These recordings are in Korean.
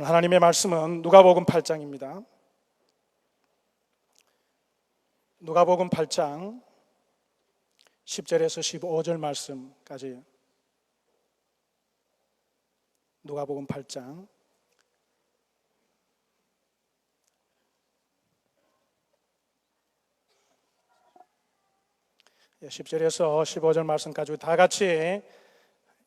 하나님의 말씀은 누가복음 8장입니다. 누가복음 8장 10절에서 15절 말씀까지. 누가복음 8장 10절에서 15절 말씀까지 다 같이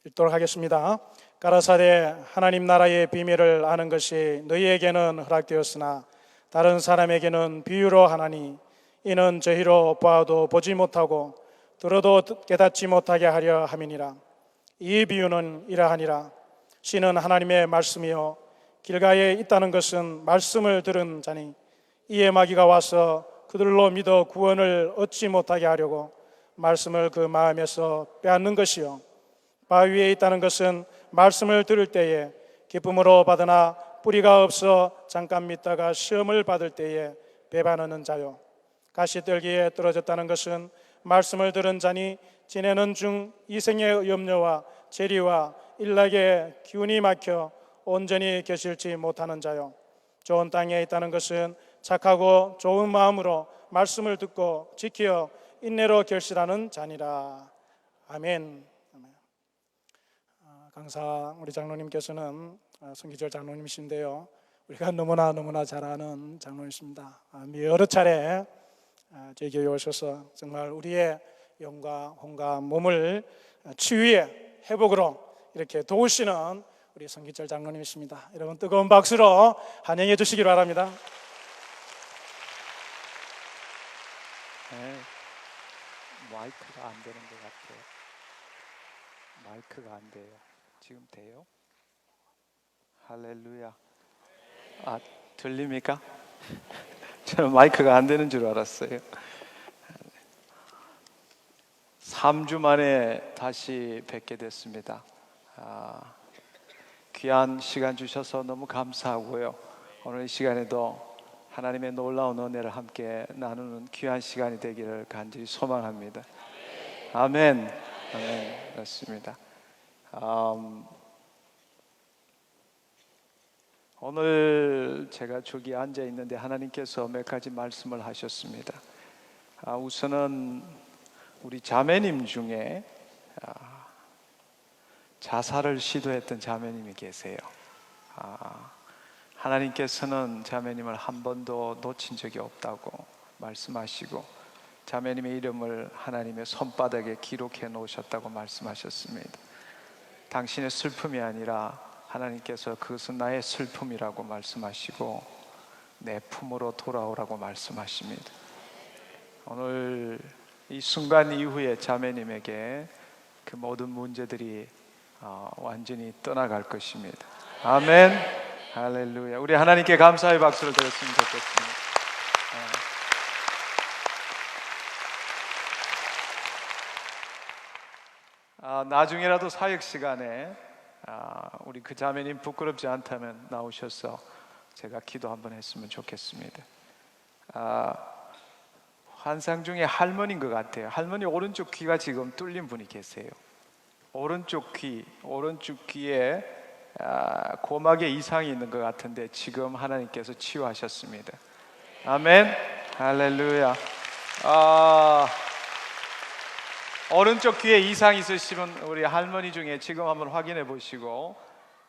읽도록 하겠습니다. 가라사대 하나님 나라의 비밀을 아는 것이 너희에게는 허락되었으나 다른 사람에게는 비유로 하나니 이는 저희로 보아도 보지 못하고 들어도 깨닫지 못하게 하려 함이니라. 이 비유는 이러하니라. 씨는 하나님의 말씀이요 길가에 있다는 것은 말씀을 들은 자니 이에 마귀가 와서 그들로 믿어 구원을 얻지 못하게 하려고 말씀을 그 마음에서 빼앗는 것이요 바위에 있다는 것은 말씀을 들을 때에 기쁨으로 받으나 뿌리가 없어 잠깐 믿다가 시험을 받을 때에 배반하는 자요 가시떨기에 떨어졌다는 것은 말씀을 들은 자니 지내는 중 이생의 염려와 재리와 일락의 기운이 막혀 온전히 계실지 못하는 자요 좋은 땅에 있다는 것은 착하고 좋은 마음으로 말씀을 듣고 지켜 인내로 결실하는 자니라. 아멘. 강사 우리 장로님께서는 성기절 장로님이신데요, 우리가 너무나 잘 아는 장로님이십니다. 여러 차례 저희 교회에 오셔서 정말 우리의 영과 혼과 몸을 치유의 회복으로 이렇게 도우시는 우리 성기절 장로님이십니다. 여러분 뜨거운 박수로 환영해 주시기 바랍니다. 네, 마이크가 안 되는 것 같아요. 마이크가 안 돼요. 지금 돼요? 할렐루야. 들립니까? 저는 마이크가 안 되는 줄 알았어요. 3주 만에 다시 뵙게 됐습니다. 귀한 시간 주셔서 너무 감사하고요. 오늘 이 시간에도 하나님의 놀라운 은혜를 함께 나누는 귀한 시간이 되기를 간절히 소망합니다. 아멘. 아멘. 그렇습니다. 오늘 제가 저기 앉아 있는데 하나님께서 몇 가지 말씀을 하셨습니다. 우선은 우리 자매님 중에 자살을 시도했던 자매님이 계세요. 하나님께서는 자매님을 한 번도 놓친 적이 없다고 말씀하시고 자매님의 이름을 하나님의 손바닥에 기록해 놓으셨다고 말씀하셨습니다. 당신의 슬픔이 아니라 하나님께서 그것은 나의 슬픔이라고 말씀하시고 내 품으로 돌아오라고 말씀하십니다. 오늘 이 순간 이후에 자매님에게 그 모든 문제들이 완전히 떠나갈 것입니다. 아멘. 할렐루야. 우리 하나님께 감사의 박수를 드렸으면 좋겠습니다. 나중에라도 사역 시간에 우리 그 자매님 부끄럽지 않다면 나오셔서 제가 기도 한번 했으면 좋겠습니다. 환상 중에 할머니인 것 같아요. 할머니 오른쪽 귀가 지금 뚫린 분이 계세요. 오른쪽 귀에 고막에 이상이 있는 것 같은데 지금 하나님께서 치유하셨습니다. 아멘. 할렐루야. 오른쪽 귀에 이상 있으시면 우리 할머니 중에 지금 한번 확인해 보시고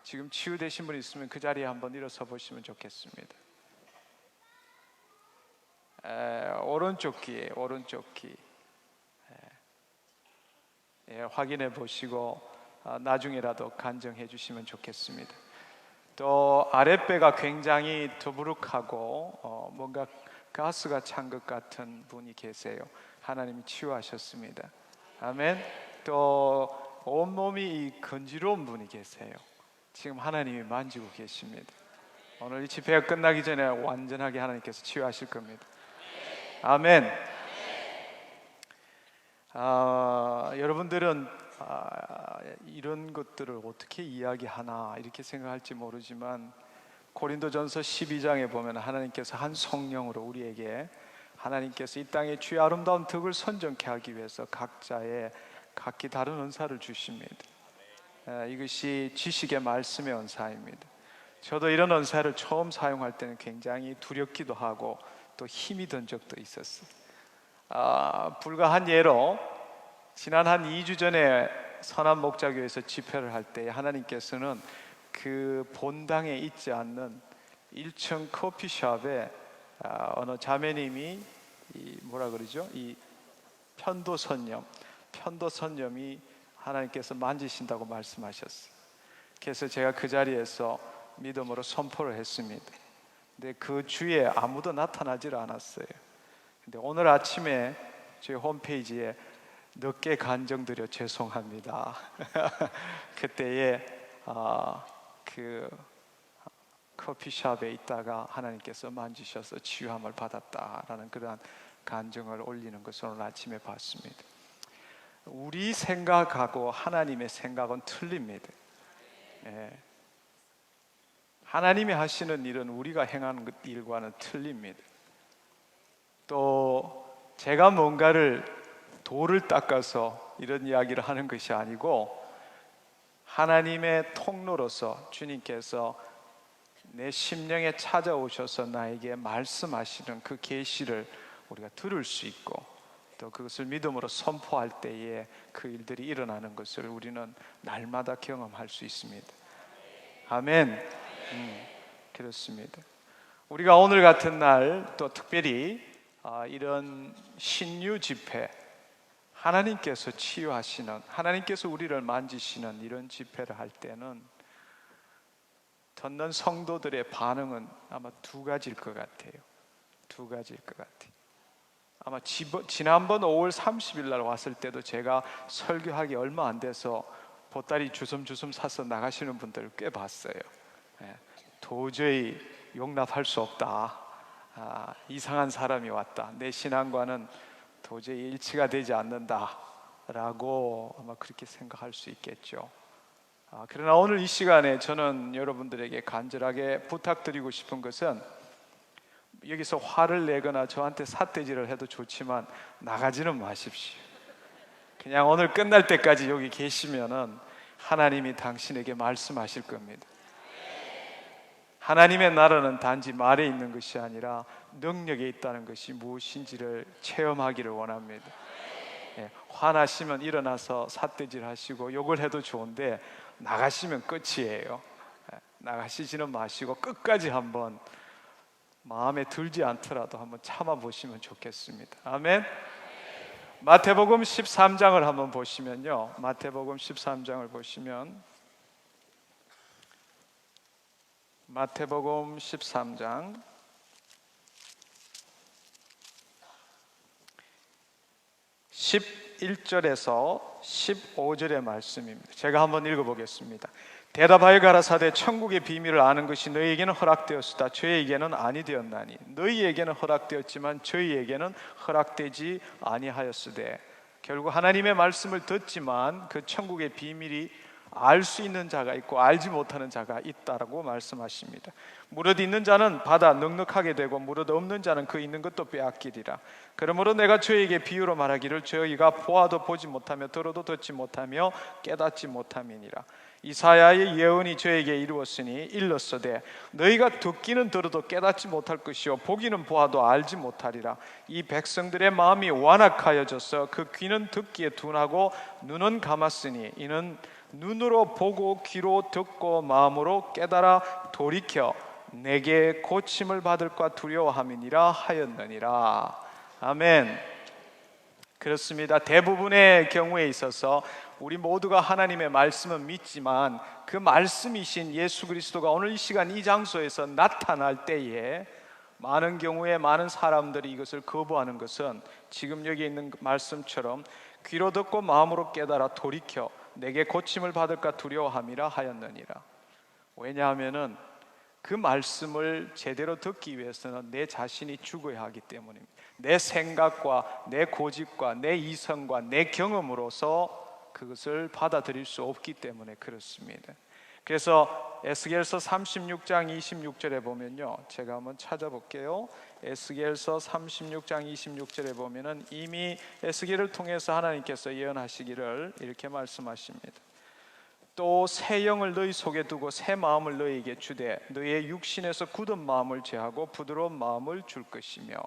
지금 치유되신 분 있으면 그 자리에 한번 일어서 보시면 좋겠습니다. 오른쪽 귀 확인해 보시고 나중에라도 간증해 주시면 좋겠습니다. 또 아랫배가 굉장히 더부룩하고 뭔가 가스가 찬 것 같은 분이 계세요. 하나님이 치유하셨습니다. 아멘. 또 온몸이 건지러운 분이 계세요. 지금 하나님이 만지고 계십니다. 오늘 이 집회가 끝나기 전에 완전하게 하나님께서 치유하실 겁니다. 아멘. 여러분들은 이런 것들을 어떻게 이야기하나 이렇게 생각할지 모르지만 고린도전서 12장에 보면 하나님께서 한 성령으로 우리에게 하나님께서 이 땅에 주의 아름다운 덕을 선전케 하기 위해서 각자의 각기 다른 은사를 주십니다. 이것이 지식의 말씀의 은사입니다. 저도 이런 은사를 처음 사용할 때는 굉장히 두렵기도 하고 또 힘이 든 적도 있었어요. 불과 한 예로 지난 한 2주 전에 선한 목자교회에서 집회를 할 때 하나님께서는 그 본당에 있지 않는 1층 커피숍에 어느 자매님이 이 편도선염이 하나님께서 만지신다고 말씀하셨어요. 그래서 제가 그 자리에서 믿음으로 선포를 했습니다. 근데 그 주에 아무도 나타나질 않았어요. 근데 오늘 아침에 저희 홈페이지에 늦게 간정드려 죄송합니다. 그때에 그 커피숍에 있다가 하나님께서 만지셔서 치유함을 받았다라는 그러한 간증을 올리는 것을 오늘 아침에 봤습니다. 우리 생각하고 하나님의 생각은 틀립니다. 하나님이 하시는 일은 우리가 행하는 일과는 틀립니다. 또 제가 뭔가를 돌을 닦아서 이런 이야기를 하는 것이 아니고 하나님의 통로로서 주님께서 내 심령에 찾아오셔서 나에게 말씀하시는 그 계시를 우리가 들을 수 있고 또 그것을 믿음으로 선포할 때에 그 일들이 일어나는 것을 우리는 날마다 경험할 수 있습니다. 아멘. 그렇습니다. 우리가 오늘 같은 날 또 특별히 이런 신유 집회, 하나님께서 치유하시는, 하나님께서 우리를 만지시는 이런 집회를 할 때는 듣는 성도들의 반응은 아마 두 가지일 것 같아요. 아마 지난번 5월 30일 날 왔을 때도 제가 설교하기 얼마 안 돼서 보따리 주섬주섬 사서 나가시는 분들을 꽤 봤어요. 도저히 용납할 수 없다. 이상한 사람이 왔다. 내 신앙과는 도저히 일치가 되지 않는다 라고 아마 그렇게 생각할 수 있겠죠. 그러나 오늘 이 시간에 저는 여러분들에게 간절하게 부탁드리고 싶은 것은 여기서 화를 내거나 저한테 삿대질을 해도 좋지만 나가지는 마십시오. 그냥 오늘 끝날 때까지 여기 계시면은 하나님이 당신에게 말씀하실 겁니다. 하나님의 나라는 단지 말에 있는 것이 아니라 능력에 있다는 것이 무엇인지를 체험하기를 원합니다. 화나시면 일어나서 삿대질 하시고 욕을 해도 좋은데 나가시면 끝이에요. 나가시지는 마시고 끝까지 한번 마음에 들지 않더라도 한번 참아보시면 좋겠습니다. 아멘. 마태복음 13장을 한번 보시면요, 마태복음 13장을 보시면 마태복음 13장 11절에서 15절의 말씀입니다. 제가 한번 읽어보겠습니다. 대답하여 가라사대 천국의 비밀을 아는 것이 너희에게는 허락되었으다. 저희에게는 아니 되었나니 너희에게는 허락되었지만 저희에게는 허락되지 아니하였으되. 결국 하나님의 말씀을 듣지만 그 천국의 비밀이 알 수 있는 자가 있고 알지 못하는 자가 있다라고 말씀하십니다. 무릇 있는 자는 받아 넉넉하게 되고 무릇 없는 자는 그 있는 것도 빼앗기리라. 그러므로 내가 저희에게 비유로 말하기를 저희가 보아도 보지 못하며 들어도 듣지 못하며 깨닫지 못함이니라. 이사야의 예언이 저에게 이루었으니 일렀으되 너희가 듣기는 들어도 깨닫지 못할 것이요 보기는 보아도 알지 못하리라. 이 백성들의 마음이 완악하여져서 그 귀는 듣기에 둔하고 눈은 감았으니 이는 눈으로 보고 귀로 듣고 마음으로 깨달아 돌이켜 내게 고침을 받을까 두려워함이니라 하였느니라. 아멘. 그렇습니다. 대부분의 경우에 있어서 우리 모두가 하나님의 말씀을 믿지만 그 말씀이신 예수 그리스도가 오늘 이 시간 이 장소에서 나타날 때에 많은 경우에 많은 사람들이 이것을 거부하는 것은 지금 여기 있는 말씀처럼 귀로 듣고 마음으로 깨달아 돌이켜 내게 고침을 받을까 두려워함이라 하였느니라. 왜냐하면은 그 말씀을 제대로 듣기 위해서는 내 자신이 죽어야 하기 때문입니다. 내 생각과 내 고집과 내 이성과 내 경험으로서 그것을 받아들일 수 없기 때문에 그렇습니다. 그래서 에스겔서 36장 26절에 보면요, 제가 한번 찾아볼게요. 에스겔서 36장 26절에 보면은 이미 에스겔을 통해서 하나님께서 예언하시기를 이렇게 말씀하십니다. 또 새 영을 너희 속에 두고 새 마음을 너희에게 주되 너희의 육신에서 굳은 마음을 제하고 부드러운 마음을 줄 것이며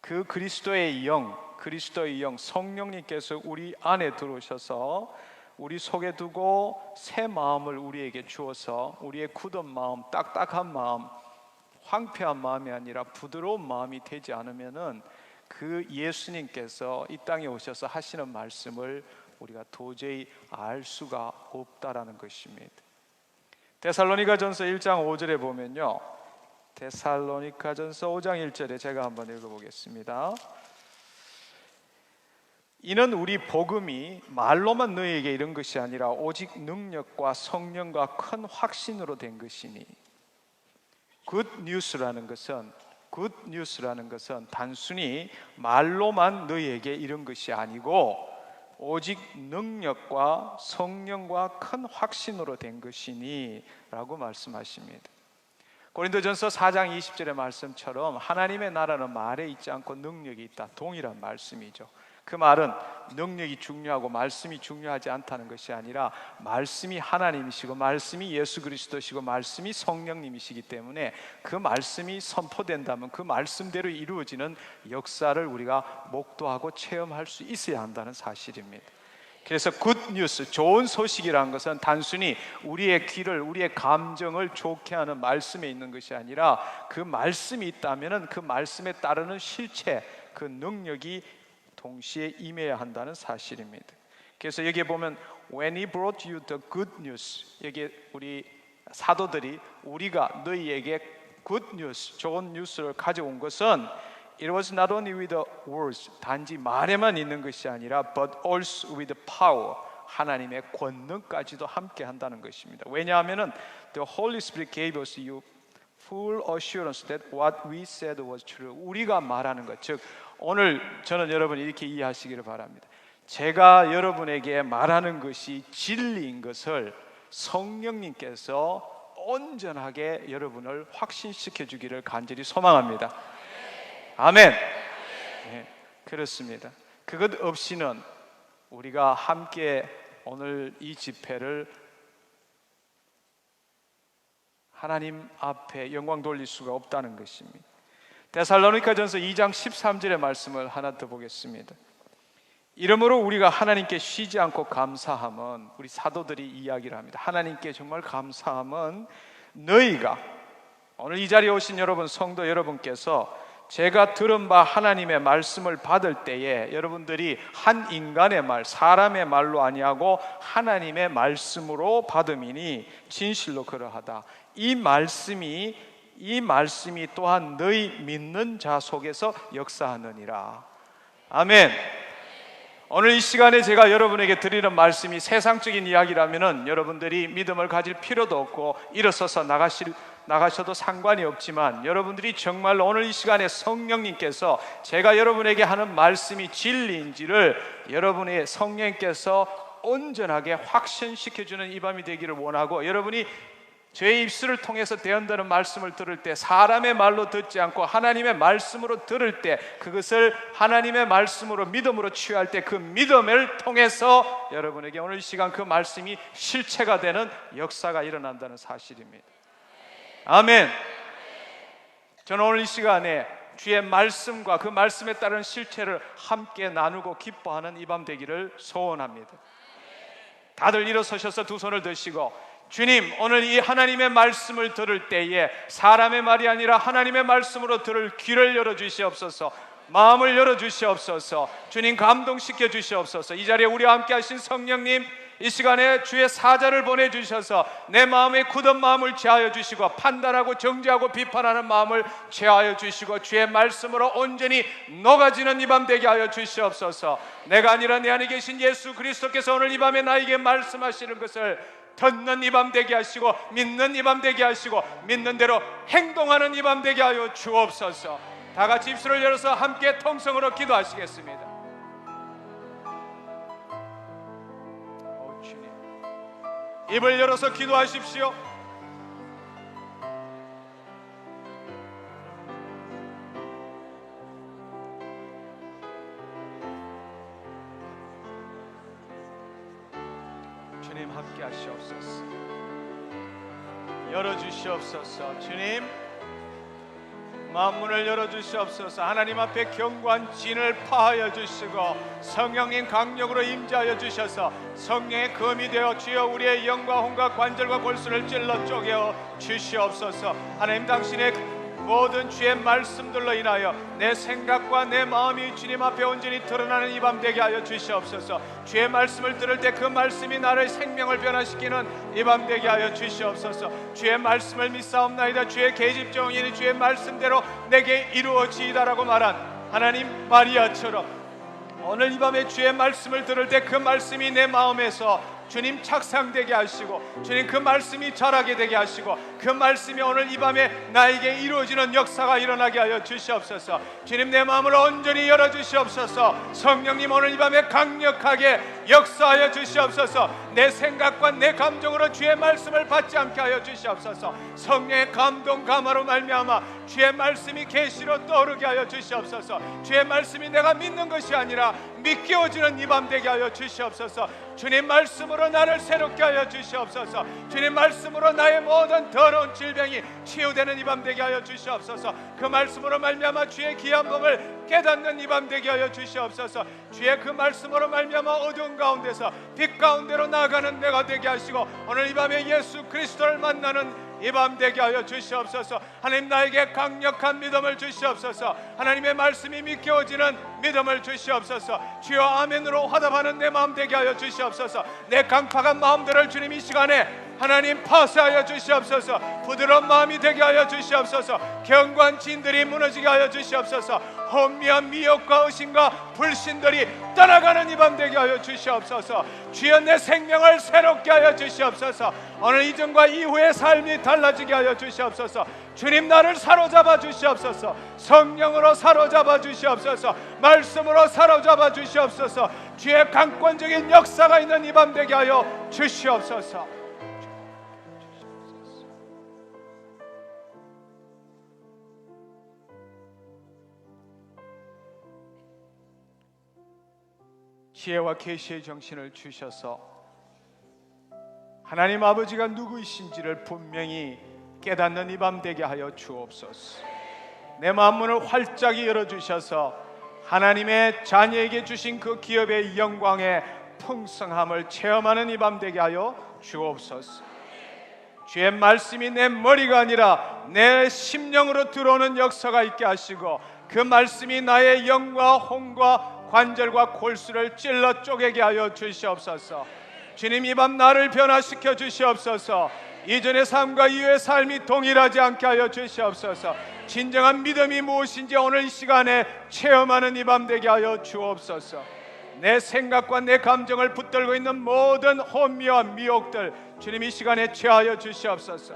그 그리스도의 영 성령님께서 우리 안에 들어오셔서 우리 속에 두고 새 마음을 우리에게 주어서 우리의 굳은 마음, 딱딱한 마음, 황폐한 마음이 아니라 부드러운 마음이 되지 않으면은 그 예수님께서 이 땅에 오셔서 하시는 말씀을 우리가 도저히 알 수가 없다라는 것입니다. 데살로니가전서 1장 5절에 보면요, 데살로니가전서 5장 1절에 제가 한번 읽어보겠습니다. 이는 우리 복음이 말로만 너희에게 이른 것이 아니라 오직 능력과 성령과 큰 확신으로 된 것이니. 굿뉴스라는 것은 단순히 말로만 너희에게 이른 것이 아니고 오직 능력과 성령과 큰 확신으로 된 것이니 라고 말씀하십니다. 고린도전서 4장 20절의 말씀처럼 하나님의 나라는 말에 있지 않고 능력이 있다, 동일한 말씀이죠. 그 말은 능력이 중요하고 말씀이 중요하지 않다는 것이 아니라 말씀이 하나님이시고 말씀이 예수 그리스도시고 말씀이 성령님이시기 때문에 그 말씀이 선포된다면 그 말씀대로 이루어지는 역사를 우리가 목도하고 체험할 수 있어야 한다는 사실입니다. 그래서 굿뉴스, 좋은 소식이라는 것은 단순히 우리의 귀를, 우리의 감정을 좋게 하는 말씀에 있는 것이 아니라 그 말씀이 있다면 그 말씀에 따르는 실체, 그 능력이 동시에 임해야 한다는 사실입니다. 그래서 여기에 보면 When he brought you the good news, 여기 우리 사도들이 우리가 너희에게 good news, 좋은 뉴스를 가져온 것은 It was not only with the words, 단지 말에만 있는 것이 아니라 but also with the power, 하나님의 권능까지도 함께 한다는 것입니다. 왜냐하면 The Holy Spirit gave us you full assurance that what we said was true. 우리가 말하는 것, 즉 오늘 저는 여러분이 이렇게 이해하시기를 바랍니다. 제가 여러분에게 말하는 것이 진리인 것을 성령님께서 온전하게 여러분을 확신시켜 주기를 간절히 소망합니다. 아멘. 네, 그렇습니다. 그것 없이는 우리가 함께 오늘 이 집회를 하나님 앞에 영광 돌릴 수가 없다는 것입니다. 데살로니가전서 2장 13절의 말씀을 하나 더 보겠습니다. 이러므로 우리가 하나님께 쉬지 않고 감사함은, 우리 사도들이 이야기를 합니다. 하나님께 정말 감사함은 너희가, 오늘 이 자리에 오신 여러분, 성도 여러분께서 제가 들은 바 하나님의 말씀을 받을 때에 여러분들이 한 인간의 말, 사람의 말로 아니하고 하나님의 말씀으로 받음이니 진실로 그러하다. 이 말씀이 또한 너희 믿는 자 속에서 역사하느니라. 아멘. 오늘 이 시간에 제가 여러분에게 드리는 말씀이 세상적인 이야기라면은 여러분들이 믿음을 가질 필요도 없고 일어서서 나가셔도 상관이 없지만, 여러분들이 정말로 오늘 이 시간에 성령님께서 제가 여러분에게 하는 말씀이 진리인지를 여러분의 성령님께서 온전하게 확신시켜주는 이 밤이 되기를 원하고, 여러분이 저의 입술을 통해서 대언되는 말씀을 들을 때 사람의 말로 듣지 않고 하나님의 말씀으로 들을 때, 그것을 하나님의 말씀으로 믿음으로 취할 때 그 믿음을 통해서 여러분에게 오늘 이 시간 그 말씀이 실체가 되는 역사가 일어난다는 사실입니다. 아멘. 저는 오늘 이 시간에 주의 말씀과 그 말씀에 따른 실체를 함께 나누고 기뻐하는 이 밤 되기를 소원합니다. 다들 일어서셔서 두 손을 드시고, 주님, 오늘 이 하나님의 말씀을 들을 때에 사람의 말이 아니라 하나님의 말씀으로 들을 귀를 열어주시옵소서, 마음을 열어주시옵소서, 주님 감동시켜 주시옵소서. 이 자리에 우리와 함께 하신 성령님, 이 시간에 주의 사자를 보내주셔서 내 마음의 굳은 마음을 제하여 주시고 판단하고 정죄하고 비판하는 마음을 제하여 주시고 주의 말씀으로 온전히 녹아지는 이 밤 되게 하여 주시옵소서. 내가 아니라 내 안에 계신 예수 그리스도께서 오늘 이 밤에 나에게 말씀하시는 것을 듣는 이 밤 되게 하시고 믿는 이 밤 되게 하시고 믿는 대로 행동하는 이 밤 되게 하여 주옵소서. 다 같이 입술을 열어서 함께 통성으로 기도하시겠습니다. 주님, 입을 열어서 기도하십시오. 주님 함께 하시옵소서. 열어주시옵소서. 주님 마음문을 열어주시옵소서. 하나님 앞에 견고한 진을 파하여 주시고 성령님 강력으로 임재하여 주셔서 성령의 검이 되어 주여 우리의 영과 혼과 관절과 골수를 찔러 쪼개어 주시옵소서. 하나님 당신의 모든 주의 말씀들로 인하여 내 생각과 내 마음이 주님 앞에 온전히 드러나는 이 밤 되게 하여 주시옵소서. 주의 말씀을 들을 때 그 말씀이 나를 생명을 변화시키는 이 밤 되게 하여 주시옵소서. 주의 말씀을 믿사옵나이다. 주의 계집종이니 주의 말씀대로 내게 이루어지이다라고 말한 하나님 마리아처럼 오늘 이 밤에 주의 말씀을 들을 때 그 말씀이 내 마음에서 주님 착상되게 하시고 주님 그 말씀이 자라게 되게 하시고 그 말씀이 오늘 이 밤에 나에게 이루어지는 역사가 일어나게 하여 주시옵소서. 주님 내 마음을 온전히 열어주시옵소서. 성령님 오늘 이 밤에 강력하게 역사하여 주시옵소서. 내 생각과 내 감정으로 주의 말씀을 받지 않게 하여 주시옵소서. 성령의 감동 감화로 말미암아 주의 말씀이 계시로 떠오르게 하여 주시옵소서. 주의 말씀이 내가 믿는 것이 아니라 믿겨지는 이 밤 되게 하여 주시옵소서. 주님 말씀으로 나를 새롭게 하여 주시옵소서. 주님 말씀으로 나의 모든 더러운 질병이 치유되는 이 밤 되게 하여 주시옵소서. 그 말씀으로 말미암아 주의 귀한 법을 깨닫는 이 밤 되게 하여 주시옵소서. 주의 그 말씀으로 말미암아 어두운 가운데서 빛 가운데로 나아가는 내가 되게 하시고 오늘 이 밤에 예수 그리스도를 만나는 이 밤 되게 하여 주시옵소서. 하나님 나에게 강력한 믿음을 주시옵소서. 하나님의 말씀이 믿겨지는 믿음을 주시옵소서. 주여 아멘으로 화답하는 내 마음 되게 하여 주시옵소서. 내 강팍한 마음들을 주님 이 시간에 하나님 파쇄하여 주시옵소서. 부드러운 마음이 되게 하여 주시옵소서. 견고한 진들이 무너지게 하여 주시옵소서. 혼미한 미혹과 의심과 불신들이 떠나가는 이 밤 되게 하여 주시옵소서. 주여 내 생명을 새롭게 하여 주시옵소서. 오늘 이전과 이후의 삶이 달라지게 하여 주시옵소서. 주님 나를 사로잡아 주시옵소서. 성령으로 사로잡아 주시옵소서. 말씀으로 사로잡아 주시옵소서. 주의 강권적인 역사가 있는 이 밤 되게 하여 주시옵소서. 지혜와 계시의 정신을 주셔서 하나님 아버지가 누구이신지를 분명히 깨닫는 이 밤 되게 하여 주옵소서. 내 마음문을 활짝 열어주셔서 하나님의 자녀에게 주신 그 기업의 영광의 풍성함을 체험하는 이 밤 되게 하여 주옵소서. 주의 말씀이 내 머리가 아니라 내 심령으로 들어오는 역사가 있게 하시고 그 말씀이 나의 영과 혼과 관절과 골수를 찔러 쪼개게 하여 주시옵소서. 주님 이 밤 나를 변화시켜 주시옵소서. 이전의 삶과 이후의 삶이 동일하지 않게 하여 주시옵소서. 진정한 믿음이 무엇인지 오늘 이 시간에 체험하는 이 밤 되게 하여 주옵소서. 내 생각과 내 감정을 붙들고 있는 모든 혼미와 미혹들 주님 이 시간에 제하여 주시옵소서.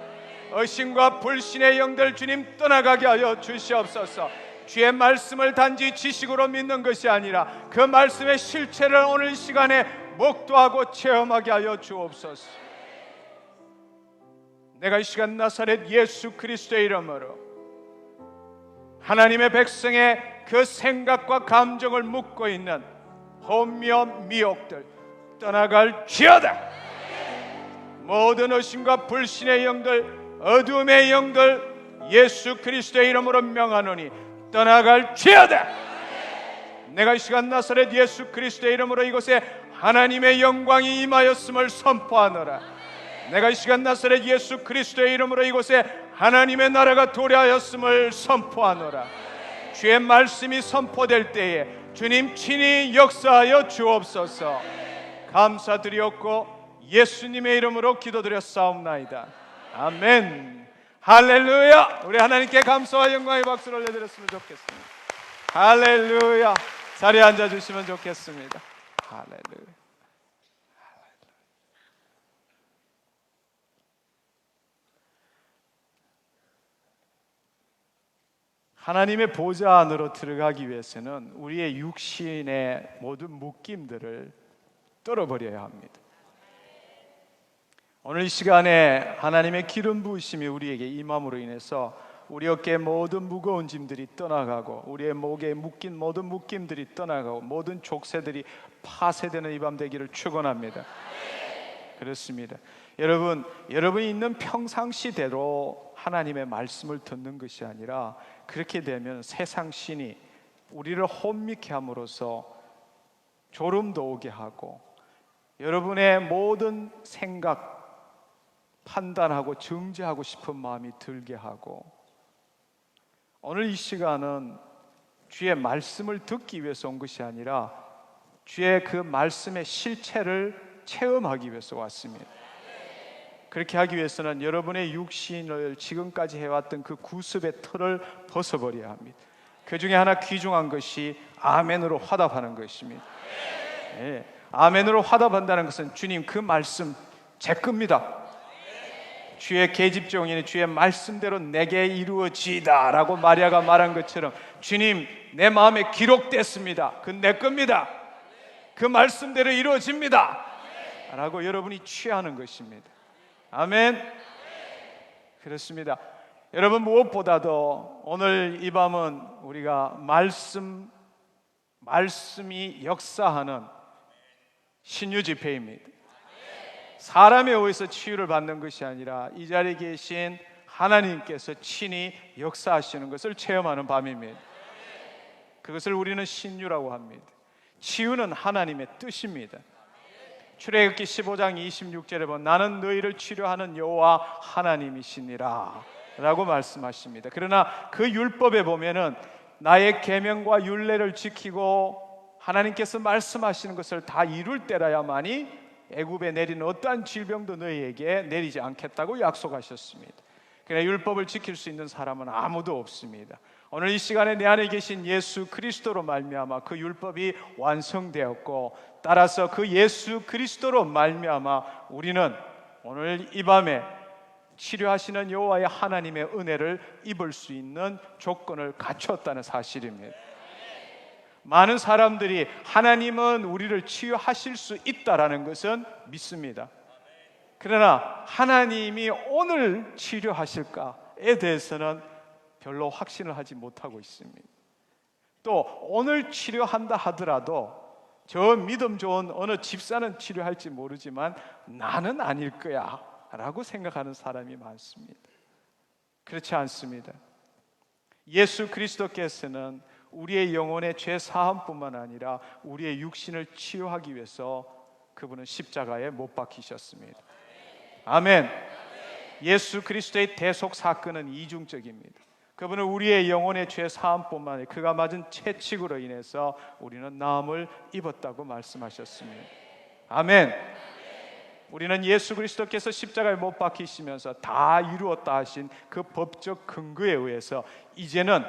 의심과 불신의 영들 주님 떠나가게 하여 주시옵소서. 주의 말씀을 단지 지식으로 믿는 것이 아니라 그 말씀의 실체를 오늘 이 시간에 목도하고 체험하게 하여 주옵소서. 내가 이 시간 나사렛 예수 그리스도의 이름으로 하나님의 백성의 그 생각과 감정을 묶고 있는 혼미와 미혹들 떠나갈지어다. 모든 의심과 불신의 영들 어둠의 영들 예수 그리스도의 이름으로 명하노니 떠나갈지어다. 내가 이 시간 나사렛 예수 그리스도의 이름으로 이곳에 하나님의 영광이 임하였음을 선포하노라. 내가 이 시간 나사렛 예수 그리스도의 이름으로 이곳에 하나님의 나라가 도래하였음을 선포하노라. 주의 말씀이 선포될 때에 주님 친히 역사하여 주옵소서. 감사드리옵고 예수님의 이름으로 기도드렸사옵나이다. 아멘. 할렐루야. 우리 하나님께 감사와 영광의 박수를 내드렸으면 좋겠습니다. 할렐루야. 자리에 앉아주시면 좋겠습니다. 할렐루야. 하나님의 보좌 안으로 들어가기 위해서는 우리의 육신의 모든 묶임들을 떨어버려야 합니다. 오늘 이 시간에 하나님의 기름 부으심이 우리에게 임함으로 인해서 우리 어깨의 모든 무거운 짐들이 떠나가고 우리의 목에 묶인 모든 묶임들이 떠나가고 모든 족쇄들이 파쇄되는 이 밤 되기를 축원합니다. 그렇습니다. 여러분, 여러분이 있는 평상시대로 하나님의 말씀을 듣는 것이 아니라 그렇게 되면 세상 신이 우리를 혼미케 함으로써 졸음도 오게 하고 여러분의 모든 생각, 판단하고 정죄하고 싶은 마음이 들게 하고, 오늘 이 시간은 주의 말씀을 듣기 위해서 온 것이 아니라 주의 그 말씀의 실체를 체험하기 위해서 왔습니다. 그렇게 하기 위해서는 여러분의 육신을 지금까지 해왔던 그 구습의 틀을 벗어버려야 합니다. 그 중에 하나 귀중한 것이 아멘으로 화답하는 것입니다. 네. 아멘으로 화답한다는 것은 주님 그 말씀 제 겁니다. 주의 계집종이니 주의 말씀대로 내게 이루어지이다 라고 마리아가 말한 것처럼 주님 내 마음에 기록됐습니다. 그건 내 겁니다. 그 말씀대로 이루어집니다 라고 여러분이 취하는 것입니다. 아멘. 그렇습니다. 여러분, 무엇보다도 오늘 이 밤은 우리가 말씀이 역사하는 신유 집회입니다. 사람에 의해서 치유를 받는 것이 아니라 이 자리에 계신 하나님께서 친히 역사하시는 것을 체험하는 밤입니다. 그것을 우리는 신유라고 합니다. 치유는 하나님의 뜻입니다. 출애굽기 15장 26절에 보면 나는 너희를 치료하는 여호와 하나님이시니라 라고 말씀하십니다. 그러나 그 율법에 보면은 나의 계명과 율례를 지키고 하나님께서 말씀하시는 것을 다 이룰 때라야만이 애굽에 내리는 어떠한 질병도 너희에게 내리지 않겠다고 약속하셨습니다. 그러나 율법을 지킬 수 있는 사람은 아무도 없습니다. 오늘 이 시간에 내 안에 계신 예수 그리스도로 말미암아 그 율법이 완성되었고, 따라서 그 예수 그리스도로 말미암아 우리는 오늘 이 밤에 치료하시는 여호와의 하나님의 은혜를 입을 수 있는 조건을 갖췄다는 사실입니다. 많은 사람들이 하나님은 우리를 치유하실 수 있다라는 것은 믿습니다. 그러나 하나님이 오늘 치료하실까에 대해서는 별로 확신을 하지 못하고 있습니다. 또 오늘 치료한다 하더라도 저 믿음 좋은 어느 집사는 치료할지 모르지만 나는 아닐 거야 라고 생각하는 사람이 많습니다. 그렇지 않습니다. 예수 그리스도께서는 우리의 영혼의 죄 사함뿐만 아니라 우리의 육신을 치유하기 위해서 그분은 십자가에 못 박히셨습니다. 아멘. 예수 그리스도의 대속 사건은 이중적입니다. 그분은 우리의 영혼의 죄 사함뿐만 아니라 그가 맞은 채찍으로 인해서 우리는 나음을 입었다고 말씀하셨습니다. 아멘. 우리는 예수 그리스도께서 십자가에 못 박히시면서 다 이루었다 하신 그 법적 근거에 의해서 이제는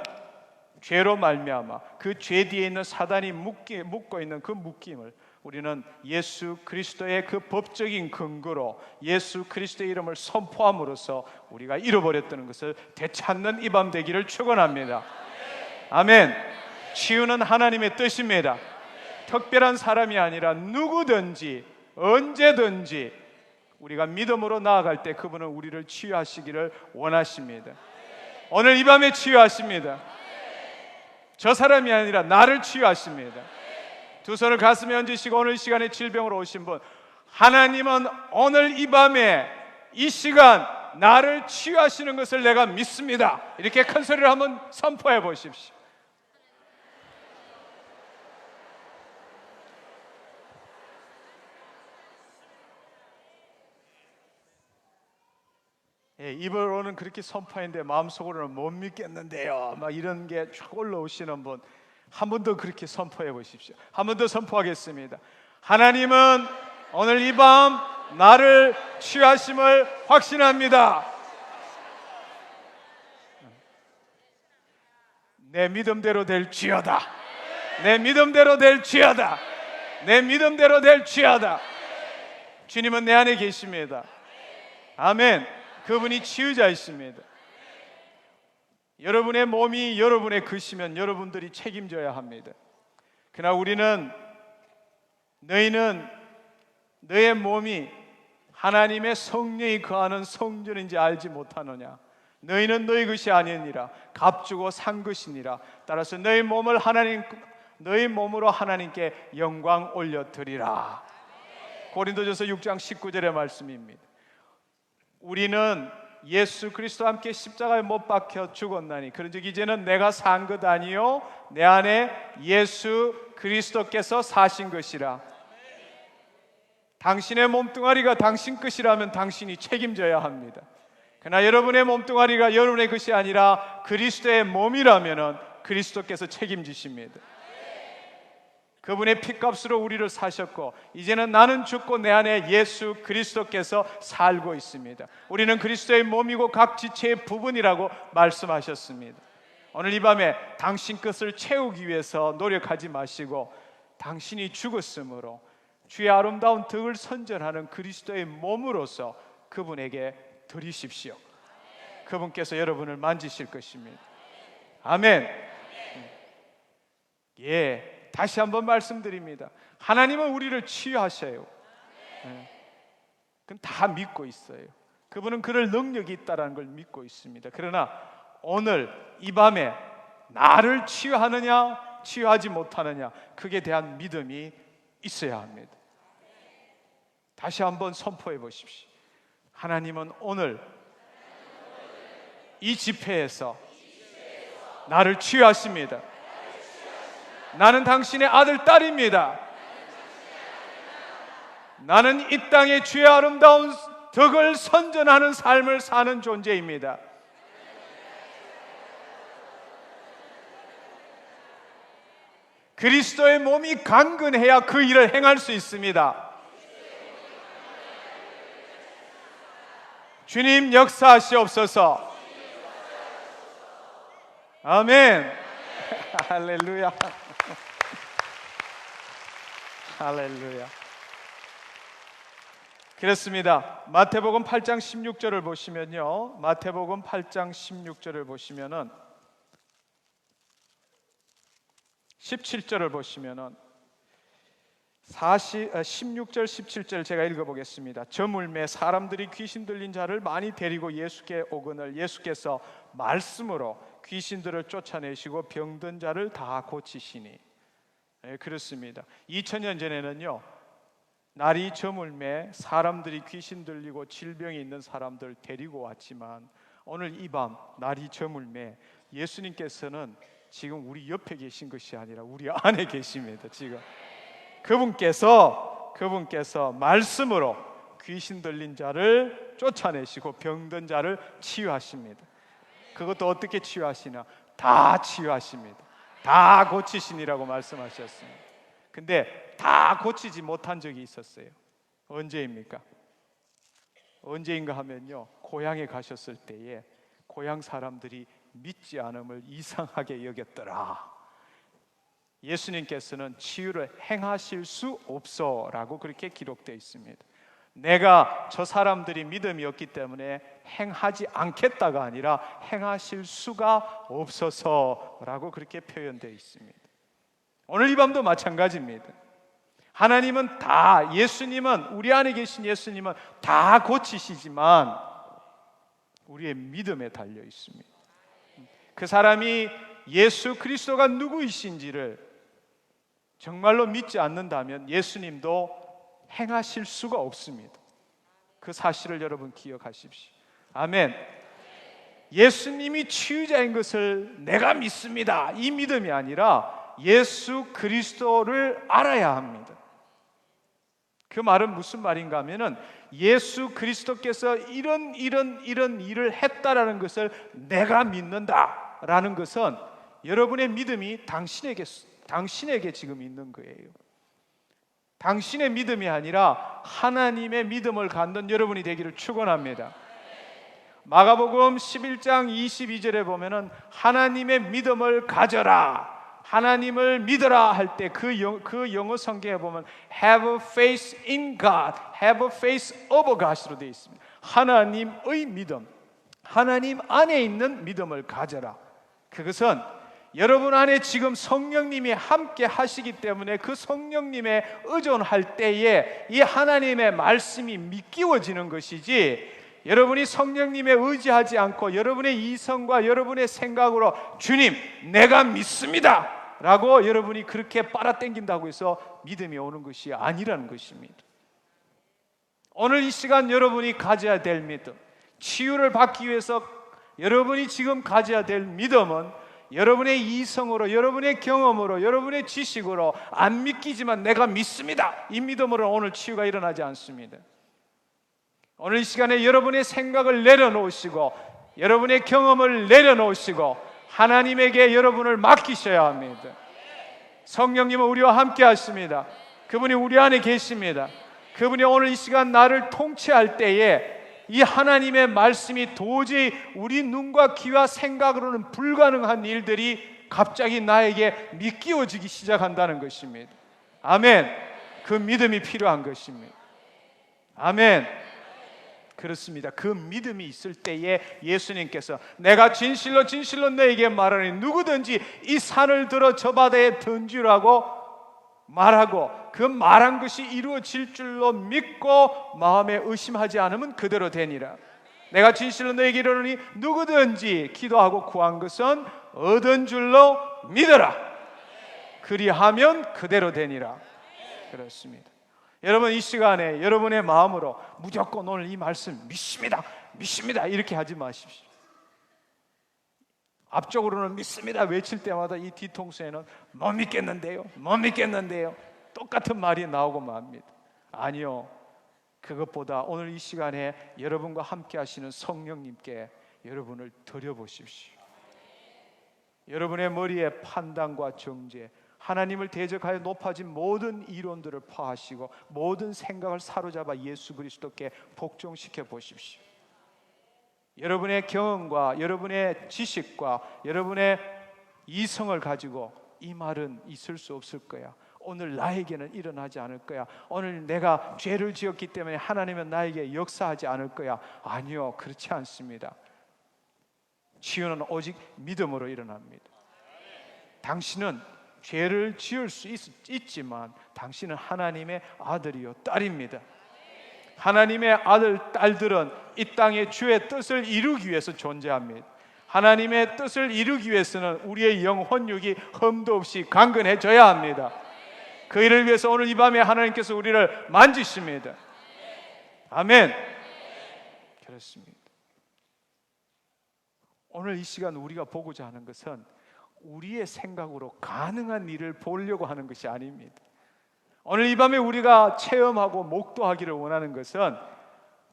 죄로 말미암아 그 죄 뒤에 있는 사단이 묶고 있는 그 묶임을 우리는 예수 그리스도의 그 법적인 근거로 예수 그리스도의 이름을 선포함으로써 우리가 잃어버렸다는 것을 되찾는 이 밤 되기를 축원합니다. 아멘. 치유는 하나님의 뜻입니다. 특별한 사람이 아니라 누구든지 언제든지 우리가 믿음으로 나아갈 때 그분은 우리를 치유하시기를 원하십니다. 오늘 이 밤에 치유하십니다. 저 사람이 아니라 나를 치유하십니다. 두 손을 가슴에 얹으시고 오늘 이 시간에 질병으로 오신 분, 하나님은 오늘 이 밤에 이 시간 나를 치유하시는 것을 내가 믿습니다. 이렇게 큰 소리를 한번 선포해 보십시오. 입으로는 그렇게 선포했는데 마음속으로는 못 믿겠는데요 막 이런 게 쭉 올라오시는 분, 한 번 더 그렇게 선포해 보십시오. 한 번 더 선포하겠습니다. 하나님은 오늘 이 밤 나를 치유하심을 확신합니다. 내 믿음대로 될지어다. 내 믿음대로 될지어다. 내 믿음대로 될지어다. 주님은 내 안에 계십니다. 아멘. 그분이 치유자이십니다. 여러분의 몸이 여러분의 것이면 여러분들이 책임져야 합니다. 그러나 너희는 너의 몸이 하나님의 성령이 거하는 성전인지 알지 못하느냐. 너희는 너희 것이 아니니라 값주고 산 것이니라. 따라서 너희 몸으로 하나님께 영광 올려드리라. 고린도전서 6장 19절의 말씀입니다. 우리는 예수 그리스도와 함께 십자가에 못 박혀 죽었나니 그런즉 이제는 내가 산 것 아니요 내 안에 예수 그리스도께서 사신 것이라. 당신의 몸뚱아리가 당신 것이라면 당신이 책임져야 합니다. 그러나 여러분의 몸뚱아리가 여러분의 것이 아니라 그리스도의 몸이라면 그리스도께서 책임지십니다. 그분의 피값으로 우리를 사셨고 이제는 나는 죽고 내 안에 예수 그리스도께서 살고 있습니다. 우리는 그리스도의 몸이고 각 지체의 부분이라고 말씀하셨습니다. 오늘 이 밤에 당신 것을 채우기 위해서 노력하지 마시고 당신이 죽었으므로 주의 아름다운 덕을 선전하는 그리스도의 몸으로서 그분에게 드리십시오. 그분께서 여러분을 만지실 것입니다. 아멘. 예. 다시 한번 말씀드립니다. 하나님은 우리를 치유하셔요. 그건 다 믿고 있어요. 그분은 그럴 능력이 있다는 걸 믿고 있습니다. 그러나 오늘 이 밤에 나를 치유하느냐 치유하지 못하느냐 그에 대한 믿음이 있어야 합니다. 다시 한번 선포해 보십시오. 하나님은 오늘 이 집회에서 나를 치유하십니다. 나는 당신의 아들, 딸입니다. 나는 이 땅에 주의 아름다운 덕을 선전하는 삶을 사는 존재입니다. 그리스도의 몸이 강건해야 그 일을 행할 수 있습니다. 주님 역사하시옵소서. 아멘. 할렐루야. 할렐루야. 그렇습니다. 마태복음 8장 16절을 보시면요. 마태복음 8장 16절을 보시면은 17절을 보시면은 16절 17절 제가 읽어보겠습니다. 저물매 사람들이 귀신 들린 자를 많이 데리고 예수께 오거늘 예수께서 말씀으로 귀신들을 쫓아내시고 병든 자를 다 고치시니. 그렇습니다. 2000년 전에는요 날이 저물매 사람들이 귀신 들리고 질병이 있는 사람들 데리고 왔지만 오늘 이 밤 날이 저물매 예수님께서는 지금 우리 옆에 계신 것이 아니라 우리 안에 계십니다. 지금 그분께서 말씀으로 귀신 들린 자를 쫓아내시고 병든 자를 치유하십니다. 그것도 어떻게 치유하시나? 다 치유하십니다. 다 고치시니라고 말씀하셨습니다. 근데 다 고치지 못한 적이 있었어요. 언제입니까? 언제인가 하면요 고향에 가셨을 때에 고향 사람들이 믿지 않음을 이상하게 여겼더라. 예수님께서는 치유를 행하실 수 없어라고 그렇게 기록되어 있습니다. 내가 저 사람들이 믿음이 없기 때문에 행하지 않겠다가 아니라 행하실 수가 없어서라고 그렇게 표현되어 있습니다. 오늘 이 밤도 마찬가지입니다. 하나님은 다, 예수님은, 우리 안에 계신 예수님은 다 고치시지만 우리의 믿음에 달려 있습니다. 그 사람이 예수 그리스도가 누구이신지를 정말로 믿지 않는다면 예수님도 행하실 수가 없습니다. 그 사실을 여러분 기억하십시오. 아멘. 예수님이 치유자인 것을 내가 믿습니다. 이 믿음이 아니라 예수 그리스도를 알아야 합니다. 그 말은 무슨 말인가 하면은 예수 그리스도께서 이런 일을 했다라는 것을 내가 믿는다라는 것은 여러분의 믿음이 당신에게 지금 있는 거예요. 당신의 믿음이 아니라 하나님의 믿음을 갖는 여러분이 되기를 축원합니다. 마가복음 11장 22절에 보면은 하나님의 믿음을 가져라, 하나님을 믿어라 할 때 그 영어 성경에 보면 have faith in God, have faith of God으로 되어 있습니다. 하나님의 믿음, 하나님 안에 있는 믿음을 가져라. 그것은 여러분 안에 지금 성령님이 함께 하시기 때문에 그 성령님에 의존할 때에 이 하나님의 말씀이 믿기워지는 것이지, 여러분이 성령님에 의지하지 않고 여러분의 이성과 여러분의 생각으로 주님 내가 믿습니다 라고 여러분이 그렇게 빨아당긴다고 해서 믿음이 오는 것이 아니라는 것입니다. 오늘 이 시간 여러분이 가져야 될 믿음, 치유를 받기 위해서 여러분이 지금 가져야 될 믿음은 여러분의 이성으로, 여러분의 경험으로, 여러분의 지식으로 안 믿기지만 내가 믿습니다, 이 믿음으로 오늘 치유가 일어나지 않습니다. 오늘 이 시간에 여러분의 생각을 내려놓으시고 여러분의 경험을 내려놓으시고 하나님에게 여러분을 맡기셔야 합니다. 성령님은 우리와 함께 하십니다. 그분이 우리 안에 계십니다. 그분이 오늘 이 시간 나를 통치할 때에 이 하나님의 말씀이 도저히 우리 눈과 귀와 생각으로는 불가능한 일들이 갑자기 나에게 믿기워지기 시작한다는 것입니다. 아멘. 그 믿음이 필요한 것입니다. 아멘. 그렇습니다. 그 믿음이 있을 때에 예수님께서 내가 진실로 진실로 너에게 말하니 누구든지 이 산을 들어 저 바다에 던지라고 말하고 그 말한 것이 이루어질 줄로 믿고 마음에 의심하지 않으면 그대로 되니라. 내가 진실로 너에게 이르노니 누구든지 기도하고 구한 것은 얻은 줄로 믿어라. 그리하면 그대로 되니라. 그렇습니다. 여러분 이 시간에 여러분의 마음으로 무조건 오늘 이 말씀 믿습니다, 믿습니다 이렇게 하지 마십시오. 앞쪽으로는 믿습니다 외칠 때마다 이 뒤통수에는 못 믿겠는데요, 못 믿겠는데요 똑같은 말이 나오고 맙니다. 아니요, 그것보다 오늘 이 시간에 여러분과 함께 하시는 성령님께 여러분을 드려보십시오. 여러분의 머리에 판단과 정죄, 하나님을 대적하여 높아진 모든 이론들을 파하시고 모든 생각을 사로잡아 예수 그리스도께 복종시켜 보십시오. 여러분의 경험과 여러분의 지식과 여러분의 이성을 가지고 이 말은 있을 수 없을 거야, 오늘 나에게는 일어나지 않을 거야, 오늘 내가 죄를 지었기 때문에 하나님은 나에게 역사하지 않을 거야. 아니요, 그렇지 않습니다. 치유는 오직 믿음으로 일어납니다. 당신은 죄를 지을 수 있지만 당신은 하나님의 아들이요 딸입니다. 하나님의 아들, 딸들은 이 땅에 주의 뜻을 이루기 위해서 존재합니다. 하나님의 뜻을 이루기 위해서는 우리의 영혼육이 흠도 없이 강건해져야 합니다. 그 일을 위해서 오늘 이 밤에 하나님께서 우리를 만지십니다. 아멘. 그렇습니다. 오늘 이 시간 우리가 보고자 하는 것은 우리의 생각으로 가능한 일을 보려고 하는 것이 아닙니다. 오늘 이 밤에 우리가 체험하고 목도하기를 원하는 것은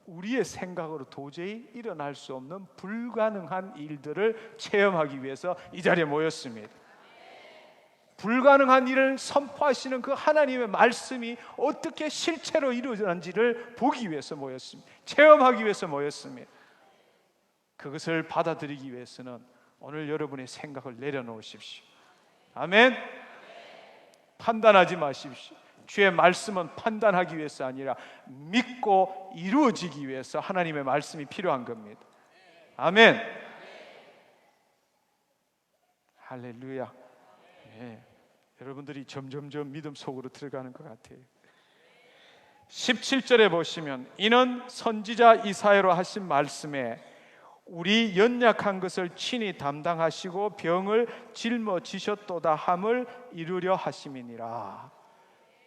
우리의 생각으로 도저히 일어날 수 없는 불가능한 일들을 체험하기 위해서 이 자리에 모였습니다. 불가능한 일을 선포하시는 그 하나님의 말씀이 어떻게 실체로 이루어졌는지를 보기 위해서 모였습니다. 체험하기 위해서 모였습니다. 그것을 받아들이기 위해서는 오늘 여러분의 생각을 내려놓으십시오. 아멘. 판단하지 마십시오. 주의 말씀은 판단하기 위해서 아니라 믿고 이루어지기 위해서 하나님의 말씀이 필요한 겁니다. 아멘. 할렐루야. 네. 여러분들이 점점점 믿음 속으로 들어가는 것 같아요. 17절에 보시면 이는 선지자 이사야로 하신 말씀에 우리 연약한 것을 친히 담당하시고 병을 짊어지셨도다 함을 이루려 하심이니라.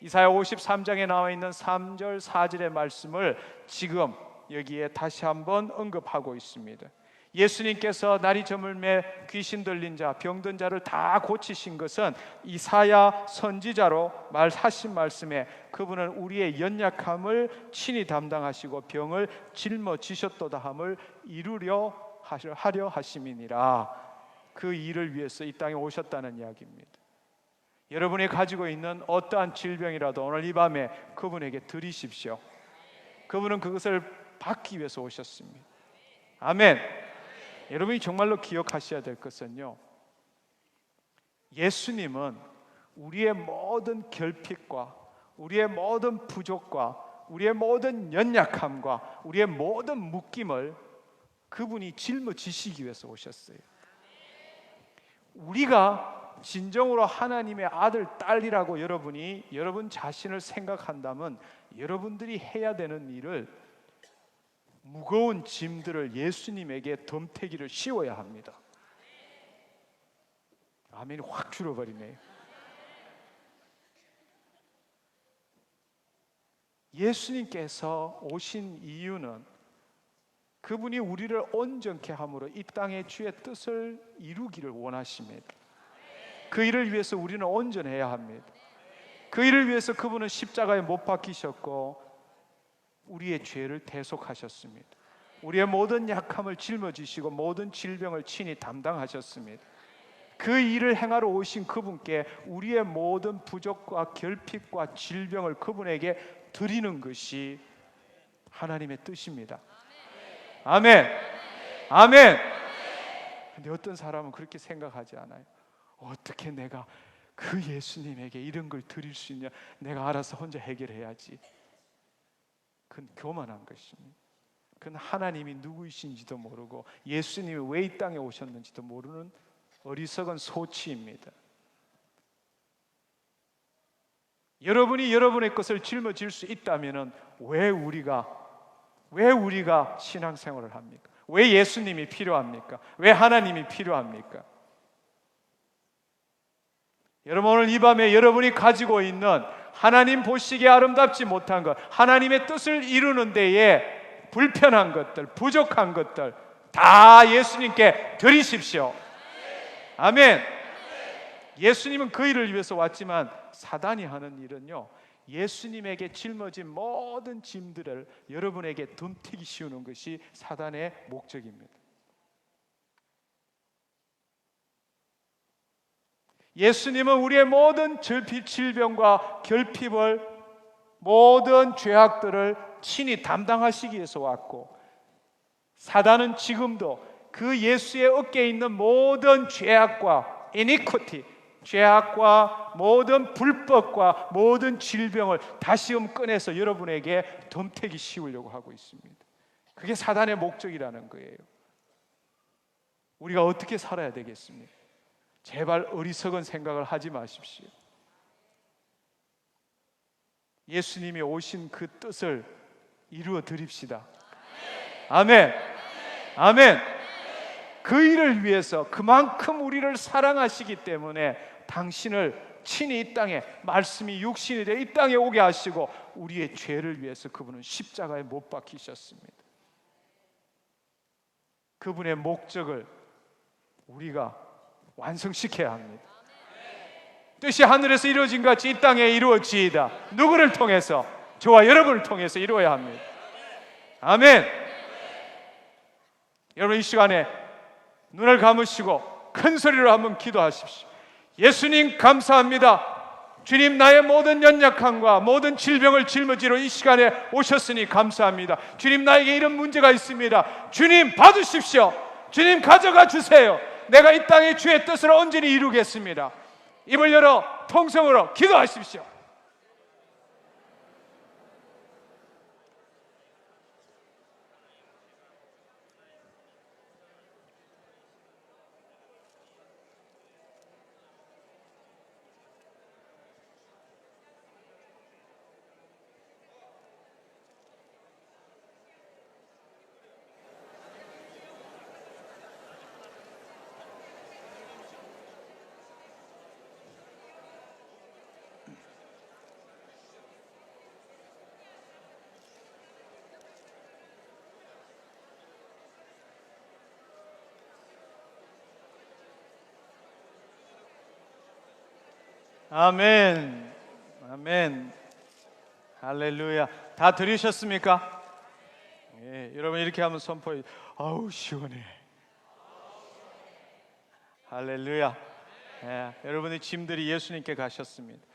이사야 53장에 나와 있는 3절 4절의 말씀을 지금 여기에 다시 한번 언급하고 있습니다. 예수님께서 날이 저물매 귀신 들린 자, 병든 자를 다 고치신 것은 이사야 선지자로 말하신 말씀에 그분은 우리의 연약함을 친히 담당하시고 병을 짊어지셨도다 함을 이루려 하려 하심이니라. 그 일을 위해서 이 땅에 오셨다는 이야기입니다. 여러분이 가지고 있는 어떠한 질병이라도 오늘 이 밤에 그분에게 드리십시오. 그분은 그것을 받기 위해서 오셨습니다. 아멘. 여러분이 정말로 기억하셔야 될 것은요, 예수님은 우리의 모든 결핍과 우리의 모든 부족과 우리의 모든 연약함과 우리의 모든 묶임을 그분이 짊어지시기 위해서 오셨어요. 우리가 진정으로 하나님의 아들, 딸이라고 여러분이 여러분 자신을 생각한다면 여러분들이 해야 되는 일을, 무거운 짐들을 예수님에게 덤태기를 씌워야 합니다. 아멘이 확 줄어버리네요. 예수님께서 오신 이유는 그분이 우리를 온전케 함으로 이 땅에 주의 뜻을 이루기를 원하십니다. 그 일을 위해서 우리는 온전해야 합니다. 그 일을 위해서 그분은 십자가에 못 박히셨고 우리의 죄를 대속하셨습니다. 우리의 모든 약함을 짊어지시고 모든 질병을 친히 담당하셨습니다. 그 일을 행하러 오신 그분께 우리의 모든 부족과 결핍과 질병을 그분에게 드리는 것이 하나님의 뜻입니다. 아멘. 아멘. 근데 어떤 사람은 그렇게 생각하지 않아요. 어떻게 내가 그 예수님에게 이런 걸 드릴 수 있냐? 내가 알아서 혼자 해결해야지. 그건 교만한 것입니다. 그건 하나님이 누구이신지도 모르고 예수님이 왜 이 땅에 오셨는지도 모르는 어리석은 소치입니다. 여러분이 여러분의 것을 짊어질 수 있다면 왜 우리가 신앙생활을 합니까? 왜 예수님이 필요합니까? 왜 하나님이 필요합니까? 여러분, 오늘 이 밤에 여러분이 가지고 있는 하나님 보시기에 아름답지 못한 것, 하나님의 뜻을 이루는 데에 불편한 것들, 부족한 것들 다 예수님께 드리십시오. 아멘. 예수님은 그 일을 위해서 왔지만 사단이 하는 일은요, 예수님에게 짊어진 모든 짐들을 여러분에게 덤태기 씌우는 것이 사단의 목적입니다. 예수님은 우리의 모든 질병과 결핍을, 모든 죄악들을 친히 담당하시기 위해서 왔고, 사단은 지금도 그 예수의 어깨에 있는 모든 죄악과 iniquity, 죄악과 모든 불법과 모든 질병을 다시금 꺼내서 여러분에게 덤태기 씌우려고 하고 있습니다. 그게 사단의 목적이라는 거예요. 우리가 어떻게 살아야 되겠습니까? 제발 어리석은 생각을 하지 마십시오. 예수님이 오신 그 뜻을 이루어 드립시다. 아멘. 아멘. 그 일을 위해서 그만큼 우리를 사랑하시기 때문에 당신을 친히 이 땅에, 말씀이 육신이 되어 이 땅에 오게 하시고 우리의 죄를 위해서 그분은 십자가에 못 박히셨습니다. 그분의 목적을 우리가 완성시켜야 합니다. 뜻이 하늘에서 이루어진 것 같이 이 땅에 이루어지이다. 누구를 통해서? 저와 여러분을 통해서 이루어야 합니다. 아멘. 여러분, 이 시간에 눈을 감으시고 큰 소리로 한번 기도하십시오. 예수님 감사합니다. 주님, 나의 모든 연약함과 모든 질병을 짊어지러 이 시간에 오셨으니 감사합니다. 주님, 나에게 이런 문제가 있습니다. 주님, 받으십시오. 주님, 가져가 주세요. 내가 이 땅에 주의 뜻을 온전히 이루겠습니다. 입을 열어 통성으로 기도하십시오. 아멘. 아멘. 할렐루야. 다 들으셨습니까? 예, 여러분 이렇게 하면 선포해. 아우 시원해. 할렐루야. 예, 여러분의 짐들이 예수님께 가셨습니다.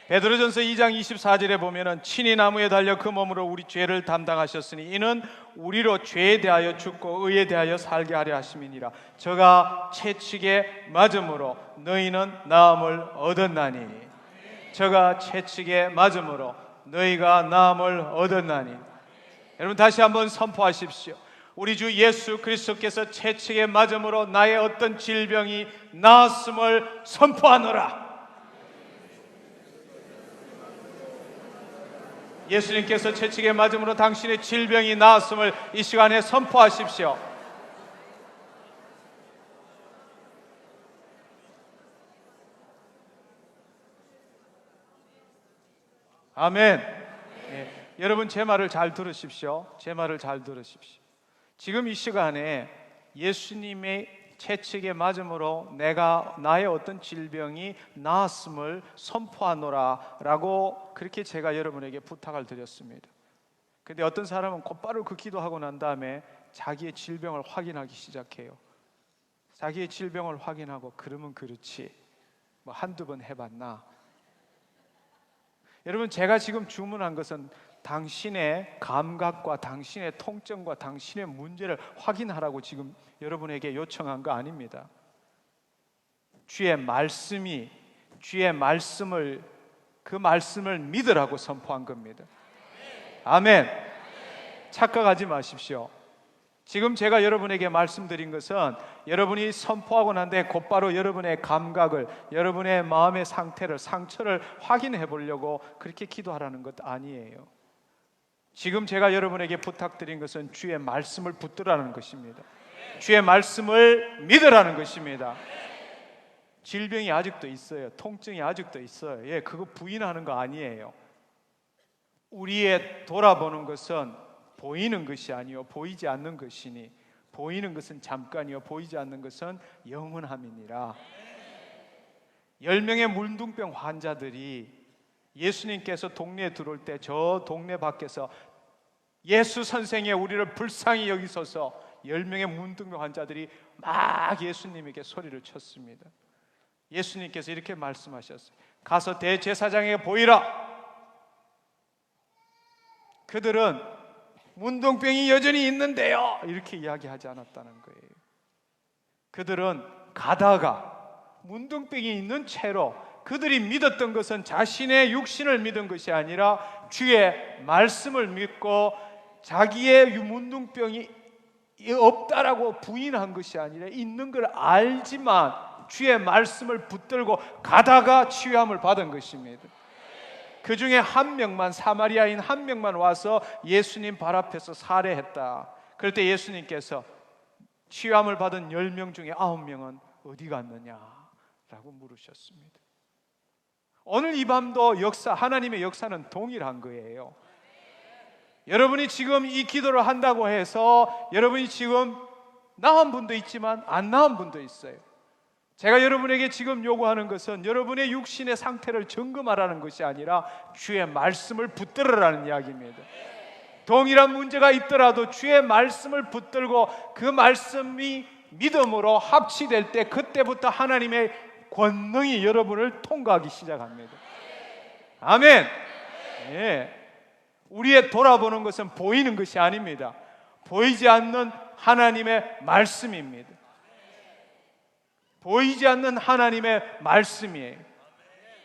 베드로전서 2장 24절에 보면은 친히 나무에 달려 그 몸으로 우리 죄를 담당하셨으니 이는 우리로 죄에 대하여 죽고 의에 대하여 살게 하려 하심이니라. 저가 채찍에 맞음으로 너희는 나음을 얻었나니. 저가 채찍에 맞음으로 너희가 나음을 얻었나니. 여러분 다시 한번 선포하십시오. 우리 주 예수 그리스도께서 채찍에 맞음으로 나의 어떤 질병이 나았음을 선포하노라. 예수님께서 채찍에 맞음으로 당신의 질병이 나았음을 이 시간에 선포하십시오. 아멘. 예. 여러분 제 말을 잘 들으십시오. 제 말을 잘 들으십시오. 지금 이 시간에 예수님의 채찍에 맞음으로 나의 어떤 질병이 나았음을 선포하노라 라고 그렇게 제가 여러분에게 부탁을 드렸습니다. 근데 어떤 사람은 곧바로 그 기도하고 난 다음에 자기의 질병을 확인하기 시작해요. 자기의 질병을 확인하고 그러면 그렇지 뭐 한두 번 해봤나. 여러분 제가 지금 주문한 것은 당신의 감각과 당신의 통증과 당신의 문제를 확인하라고 지금 여러분에게 요청한 거 아닙니다. 주의 말씀을 그 말씀을 믿으라고 선포한 겁니다. 아멘. 착각하지 마십시오. 지금 제가 여러분에게 말씀드린 것은 여러분이 선포하고 난 뒤에 곧바로 여러분의 감각을, 여러분의 마음의 상처를 확인해 보려고 그렇게 기도하라는 것 아니에요. 지금 제가 여러분에게 부탁드린 것은 주의 말씀을 붙들라는 것입니다. 주의 말씀을 믿으라는 것입니다. 질병이 아직도 있어요. 통증이 아직도 있어요. 예, 그거 부인하는 거 아니에요. 우리의 돌아보는 것은 보이는 것이 아니요 보이지 않는 것이니, 보이는 것은 잠깐이요 보이지 않는 것은 영원함이니라. 10명의 문둥병 환자들이 예수님께서 동네에 들어올 때 저 동네 밖에서 예수 선생의 우리를 불쌍히 여기소서 10명의 문둥병 환자들이 막 예수님에게 소리를 쳤습니다. 예수님께서 이렇게 말씀하셨어요. 가서 대제사장에게 보이라. 그들은 문둥병이 여전히 있는데요 이렇게 이야기하지 않았다는 거예요. 그들은 가다가 문둥병이 있는 채로 그들이 믿었던 것은 자신의 육신을 믿은 것이 아니라 주의 말씀을 믿고 자기의 문둥병이 없다라고 부인한 것이 아니라 있는 걸 알지만 주의 말씀을 붙들고 가다가 치유함을 받은 것입니다. 그 중에 한 명만, 사마리아인 한 명만 와서 예수님 발 앞에서 살해했다. 그럴 때 예수님께서 치유함을 받은 10명 중에 9명은 어디 갔느냐라고 물으셨습니다. 오늘 이 밤도 하나님의 역사는 동일한 거예요. 여러분이 지금 이 기도를 한다고 해서 여러분이 지금 나은 분도 있지만 안 나은 분도 있어요. 제가 여러분에게 지금 요구하는 것은 여러분의 육신의 상태를 점검하라는 것이 아니라 주의 말씀을 붙들으라는 이야기입니다. 동일한 문제가 있더라도 주의 말씀을 붙들고 그 말씀이 믿음으로 합치될 때 그때부터 하나님의 권능이 여러분을 통과하기 시작합니다. 아멘. 예. 우리의 돌아보는 것은 보이는 것이 아닙니다. 보이지 않는 하나님의 말씀입니다. 보이지 않는 하나님의 말씀이에요.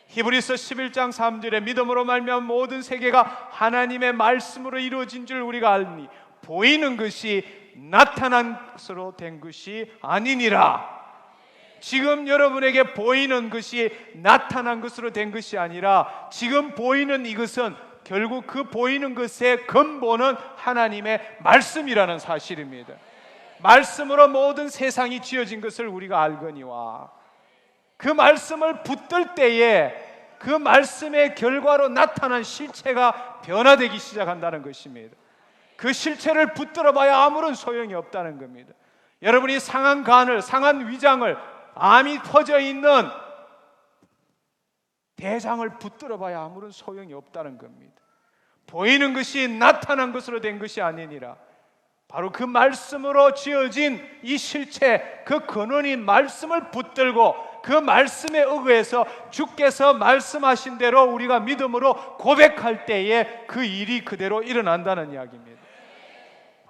히브리서 11장 3절에 믿음으로 말미암아 모든 세계가 하나님의 말씀으로 이루어진 줄 우리가 알니 보이는 것이 나타난 것으로 된 것이 아니니라. 지금 여러분에게 보이는 것이 나타난 것으로 된 것이 아니라 지금 보이는 이것은 결국 그 보이는 것의 근본은 하나님의 말씀이라는 사실입니다. 말씀으로 모든 세상이 지어진 것을 우리가 알거니와 그 말씀을 붙들 때에 그 말씀의 결과로 나타난 실체가 변화되기 시작한다는 것입니다. 그 실체를 붙들어 봐야 아무런 소용이 없다는 겁니다. 여러분이 상한 간을, 상한 위장을, 암이 퍼져 있는 대장을 붙들어 봐야 아무런 소용이 없다는 겁니다. 보이는 것이 나타난 것으로 된 것이 아니니라. 바로 그 말씀으로 지어진 이 실체, 그 근원인 말씀을 붙들고 그 말씀에 의해서 주께서 말씀하신 대로 우리가 믿음으로 고백할 때에 그 일이 그대로 일어난다는 이야기입니다.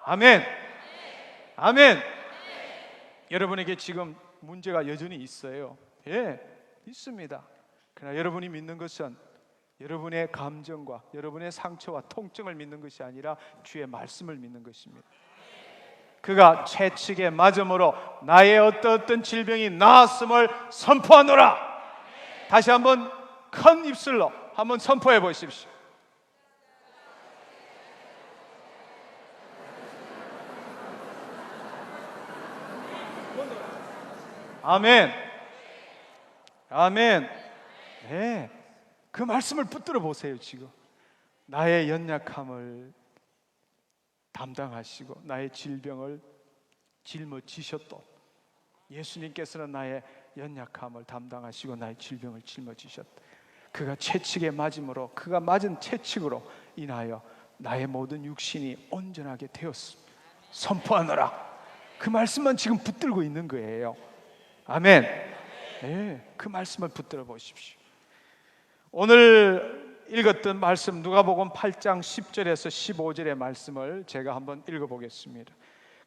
아멘. 아멘. 여러분에게 지금 문제가 여전히 있어요. 예, 있습니다. 그러나 여러분이 믿는 것은 여러분의 감정과 여러분의 상처와 통증을 믿는 것이 아니라 주의 말씀을 믿는 것입니다. 그가 채찍에 맞음으로 나의 어떤 질병이 나았음을 선포하노라. 다시 한번 큰 입술로 한번 선포해 보십시오. 아멘. 아멘. 네, 그 말씀을 붙들어 보세요. 지금 나의 연약함을 담당하시고 나의 질병을 짊어지셨도, 예수님께서는 나의 연약함을 담당하시고 나의 질병을 짊어지셨다. 그가 채찍에 맞음으로, 그가 맞은 채찍으로 인하여 나의 모든 육신이 온전하게 되었습니다. 선포하노라. 그 말씀만 지금 붙들고 있는 거예요. 아멘. 네, 그 말씀을 붙들어 보십시오. 오늘 읽었던 말씀, 누가복음 8장 10절에서 15절의 말씀을 제가 한번 읽어보겠습니다.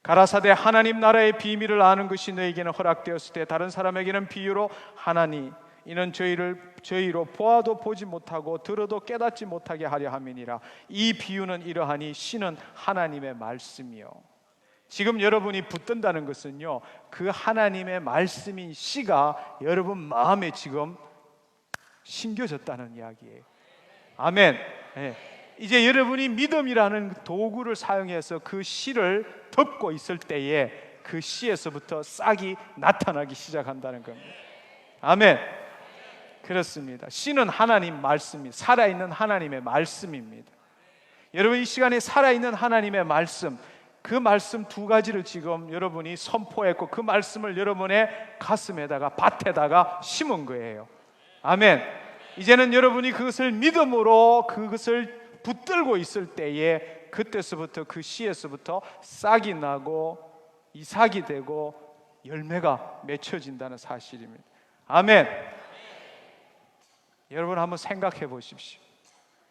가라사대 하나님 나라의 비밀을 아는 것이 너에게는 허락되었을 때 다른 사람에게는 비유로 하나니 이는 저희로 보아도 보지 못하고 들어도 깨닫지 못하게 하려 함이니라. 이 비유는 이러하니 씨는 하나님의 말씀이요. 지금 여러분이 붙든다는 것은요, 그 하나님의 말씀인 씨가 여러분 마음에 지금 심겨졌다는 이야기예요. 아멘. 네. 이제 여러분이 믿음이라는 도구를 사용해서 그 씨를 덮고 있을 때에 그 씨에서부터 싹이 나타나기 시작한다는 겁니다. 아멘. 그렇습니다. 씨는 하나님 말씀이, 살아있는 하나님의 말씀입니다. 여러분, 이 시간에 살아있는 하나님의 말씀, 그 말씀 두 가지를 지금 여러분이 선포했고 그 말씀을 여러분의 가슴에다가, 밭에다가 심은 거예요. 아멘. 이제는 여러분이 그것을 믿음으로 그것을 붙들고 있을 때에 그때서부터, 그 씨에서부터 싹이 나고 이삭이 되고 열매가 맺혀진다는 사실입니다. 아멘. 여러분 한번 생각해 보십시오.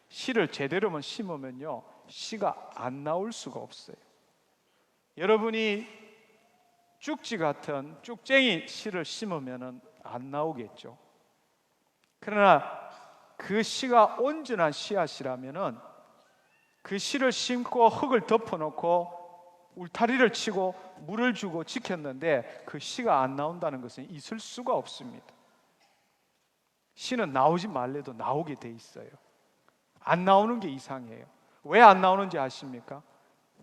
씨를 제대로만 심으면요, 씨가 안 나올 수가 없어요. 여러분이 쭉지 같은 쭉쟁이 씨를 심으면 안 나오겠죠. 그러나 그 씨가 온전한 씨앗이라면은 그 씨를 심고 흙을 덮어놓고 울타리를 치고 물을 주고 지켰는데 그 씨가 안 나온다는 것은 있을 수가 없습니다. 씨는 나오지 말래도 나오게 돼 있어요. 안 나오는 게 이상해요. 왜 안 나오는지 아십니까?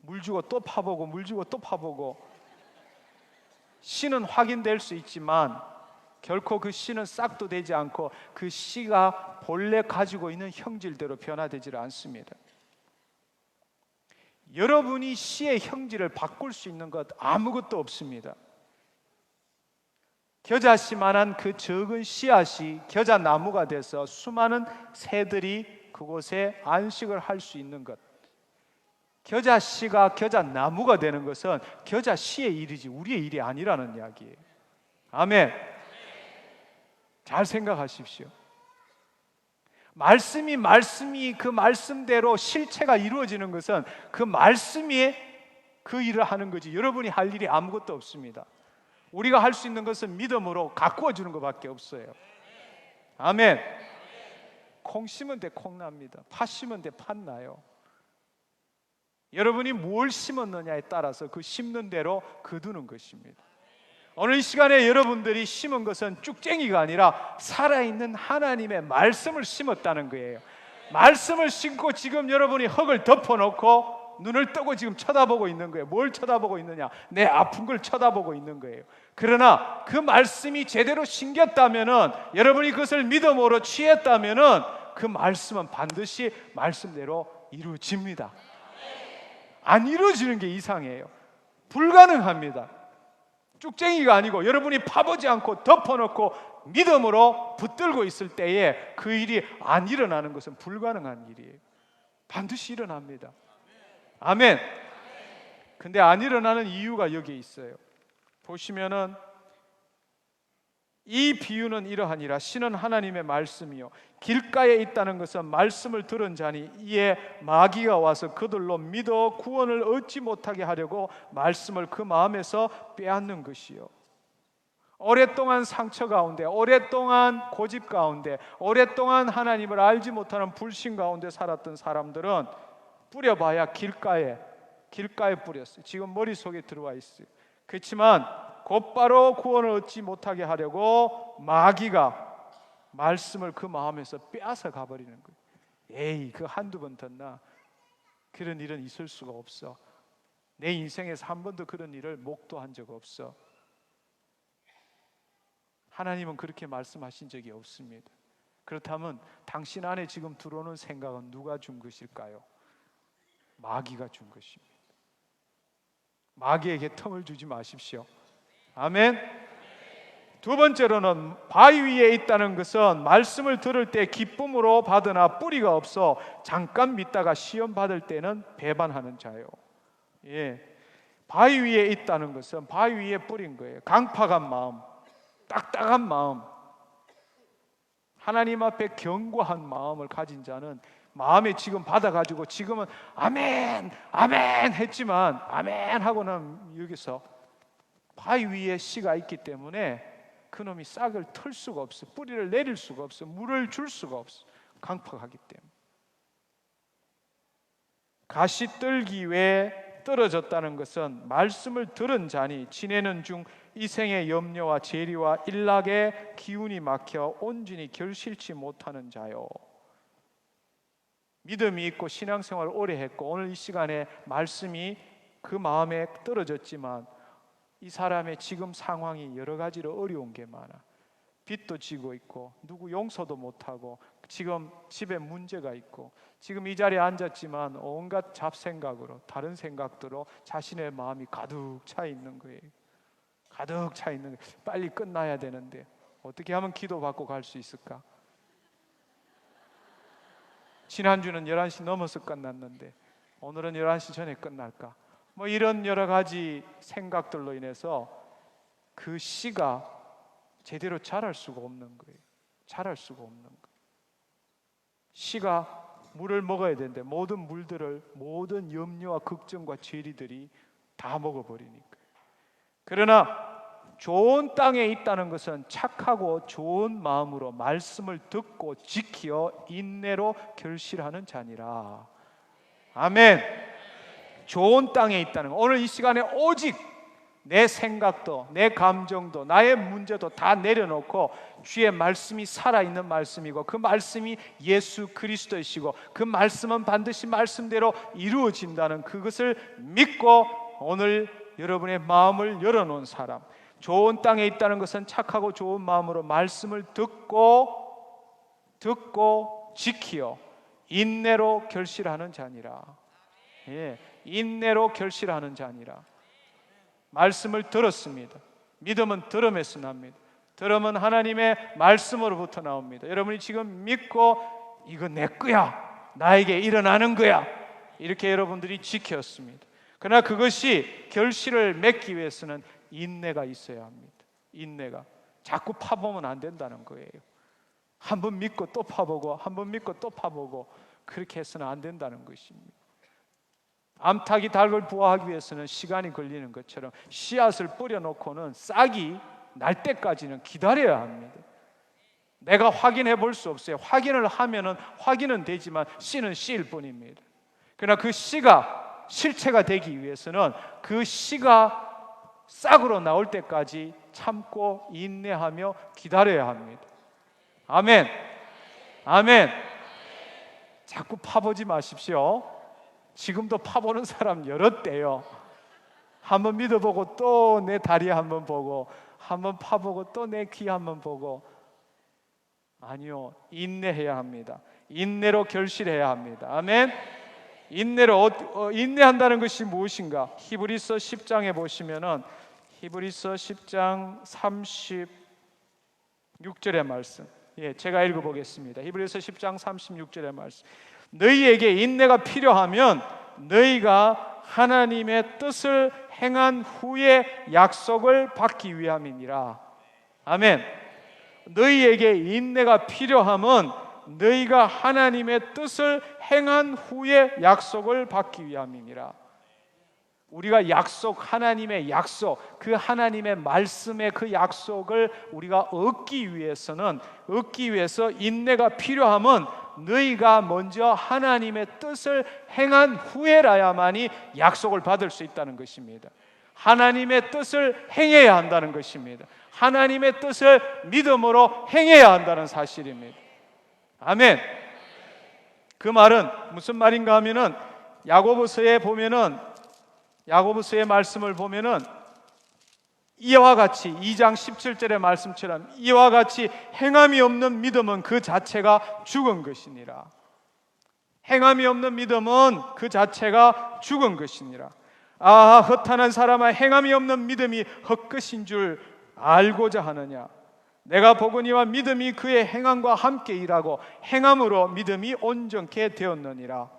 물 주고 또 파보고 물 주고 또 파보고. 씨는 확인될 수 있지만 결코 그 씨는 싹도 되지 않고 그 씨가 본래 가지고 있는 형질대로 변화되지 않습니다. 여러분이 씨의 형질을 바꿀 수 있는 것 아무것도 없습니다. 겨자씨만한 그 적은 씨앗이 겨자나무가 돼서 수많은 새들이 그곳에 안식을 할 수 있는 것, 겨자씨가 겨자나무가 되는 것은 겨자씨의 일이지 우리의 일이 아니라는 이야기예요. 아멘. 잘 생각하십시오. 말씀이 그 말씀대로 실체가 이루어지는 것은 그 말씀이 그 일을 하는 거지 여러분이 할 일이 아무것도 없습니다. 우리가 할 수 있는 것은 믿음으로 가꾸어 주는 것밖에 없어요. 아멘. 콩 심은 데 콩 납니다. 팥 심은 데 팥 나요. 여러분이 뭘 심었느냐에 따라서 그 심는 대로 거두는 것입니다. 오늘 이 시간에 여러분들이 심은 것은 쭉쟁이가 아니라 살아있는 하나님의 말씀을 심었다는 거예요. 말씀을 심고 지금 여러분이 흙을 덮어놓고 눈을 뜨고 지금 쳐다보고 있는 거예요. 뭘 쳐다보고 있느냐? 내 아픈 걸 쳐다보고 있는 거예요. 그러나 그 말씀이 제대로 심겼다면은, 여러분이 그것을 믿음으로 취했다면은 그 말씀은 반드시 말씀대로 이루어집니다. 안 이루어지는 게 이상해요. 불가능합니다. 쭉쟁이가 아니고 여러분이 파보지 않고 덮어놓고 믿음으로 붙들고 있을 때에 그 일이 안 일어나는 것은 불가능한 일이에요. 반드시 일어납니다. 아멘. 근데 안 일어나는 이유가 여기에 있어요. 보시면은 이 비유는 이러하니라. 씨는 하나님의 말씀이요 길가에 있다는 것은 말씀을 들은 자니 이에 마귀가 와서 그들로 믿어 구원을 얻지 못하게 하려고 말씀을 그 마음에서 빼앗는 것이요. 오랫동안 상처 가운데, 오랫동안 고집 가운데, 오랫동안 하나님을 알지 못하는 불신 가운데 살았던 사람들은 뿌려봐야 길가에 뿌렸어요. 지금 머릿속에 들어와 있어요. 그렇지만 곧바로 구원을 얻지 못하게 하려고 마귀가 말씀을 그 마음에서 빼앗아 가버리는 거예요. 에이, 그 한두 번 듣나? 그런 일은 있을 수가 없어. 내 인생에서 한 번도 그런 일을 목도한 적 없어. 하나님은 그렇게 말씀하신 적이 없습니다. 그렇다면 당신 안에 지금 들어오는 생각은 누가 준 것일까요? 마귀가 준 것입니다. 마귀에게 틈을 주지 마십시오. 아멘. 두 번째로는 바위 위에 있다는 것은 말씀을 들을 때 기쁨으로 받으나 뿌리가 없어 잠깐 믿다가 시험 받을 때는 배반하는 자요. 바위 위에 있다는 것은 바위 위에 뿌린 거예요. 강팍한 마음, 딱딱한 마음, 하나님 앞에 견고한 마음을 가진 자는 마음에 지금 받아가지고 지금은 아멘, 아멘 했지만 아멘 하고는 여기서 바위 위에 씨가 있기 때문에 그놈이 싹을 틀 수가 없어. 뿌리를 내릴 수가 없어. 물을 줄 수가 없어. 강팍하기 때문에. 가시떨기 외에 떨어졌다는 것은 말씀을 들은 자니 지내는 중 이생의 염려와 재리와 일락의 기운이 막혀 온전히 결실치 못하는 자요. 믿음이 있고 신앙생활을 오래 했고 오늘 이 시간에 말씀이 그 마음에 떨어졌지만 이 사람의 지금 상황이 여러 가지로 어려운 게 많아. 빚도 지고 있고 누구 용서도 못하고 지금 집에 문제가 있고 지금 이 자리에 앉았지만 온갖 잡생각으로 다른 생각들로 자신의 마음이 가득 차 있는 거예요. 가득 차 있는 거예요. 빨리 끝나야 되는데 어떻게 하면 기도받고 갈 수 있을까? 지난주는 11시 넘어서 끝났는데 오늘은 11시 전에 끝날까? 뭐 이런 여러 가지 생각들로 인해서 그 씨가 제대로 자랄 수가 없는 거예요. 자랄 수가 없는 거예요. 씨가 물을 먹어야 되는데 모든 물들을 모든 염려와 걱정과 죄리들이 다 먹어버리니까. 그러나 좋은 땅에 있다는 것은 착하고 좋은 마음으로 말씀을 듣고 지키어 인내로 결실하는 자니라. 아멘. 좋은 땅에 있다는 것. 오늘 이 시간에 오직 내 생각도 내 감정도 나의 문제도 다 내려놓고 주의 말씀이 살아있는 말씀이고 그 말씀이 예수 그리스도이시고 그 말씀은 반드시 말씀대로 이루어진다는 그것을 믿고 오늘 여러분의 마음을 열어놓은 사람, 좋은 땅에 있다는 것은 착하고 좋은 마음으로 말씀을 듣고 지키어 인내로 결실하는 자니라. 인내로 결실하는 자니라. 말씀을 들었습니다. 믿음은 들음에서 납니다. 들음은 하나님의 말씀으로부터 나옵니다. 여러분이 지금 믿고 이거 내 거야, 나에게 일어나는 거야, 이렇게 여러분들이 지켰습니다. 그러나 그것이 결실을 맺기 위해서는 인내가 있어야 합니다. 인내가. 자꾸 파보면 안 된다는 거예요. 한 번 믿고 또 파보고 한 번 믿고 또 파보고 그렇게 해서는 안 된다는 것입니다. 암탉이 닭을 부화하기 위해서는 시간이 걸리는 것처럼 씨앗을 뿌려놓고는 싹이 날 때까지는 기다려야 합니다. 내가 확인해 볼 수 없어요. 확인을 하면은 확인은 되지만 씨는 씨일 뿐입니다. 그러나 그 씨가 실체가 되기 위해서는 그 씨가 싹으로 나올 때까지 참고 인내하며 기다려야 합니다. 아멘. 아멘. 자꾸 파보지 마십시오. 지금도 파보는 사람 여럿대요. 한번 믿어보고 또 내 다리 한번 보고 한번 파보고 또 내 귀 한번 보고. 아니요, 인내해야 합니다. 인내로 결실해야 합니다. 아멘. 인내로 인내한다는 것이 무엇인가? 히브리서 10장에 보시면은 히브리서 10장 36절의 말씀. 제가 읽어보겠습니다. 히브리서 10장 36절의 말씀. 너희에게 인내가 필요하면 너희가 하나님의 뜻을 행한 후에 약속을 받기 위함이니라. 아멘. 너희에게 인내가 필요하면 너희가 하나님의 뜻을 행한 후에 약속을 받기 위함이니라. 우리가 약속, 하나님의 약속, 그 하나님의 말씀의 그 약속을 우리가 얻기 위해서 인내가 필요하면 너희가 먼저 하나님의 뜻을 행한 후에라야만이 약속을 받을 수 있다는 것입니다. 하나님의 뜻을 행해야 한다는 것입니다. 하나님의 뜻을 믿음으로 행해야 한다는 사실입니다. 아멘. 그 말은 무슨 말인가 하면은 야고보서의 말씀을 보면은 이와 같이 2장 17절의 말씀처럼 이와 같이 행함이 없는 믿음은 그 자체가 죽은 것이니라. 행함이 없는 믿음은 그 자체가 죽은 것이니라. 아, 허탄한 사람아, 행함이 없는 믿음이 헛것인 줄 알고자 하느냐. 내가 보거니와 믿음이 그의 행함과 함께 일하고 행함으로 믿음이 온전케 되었느니라.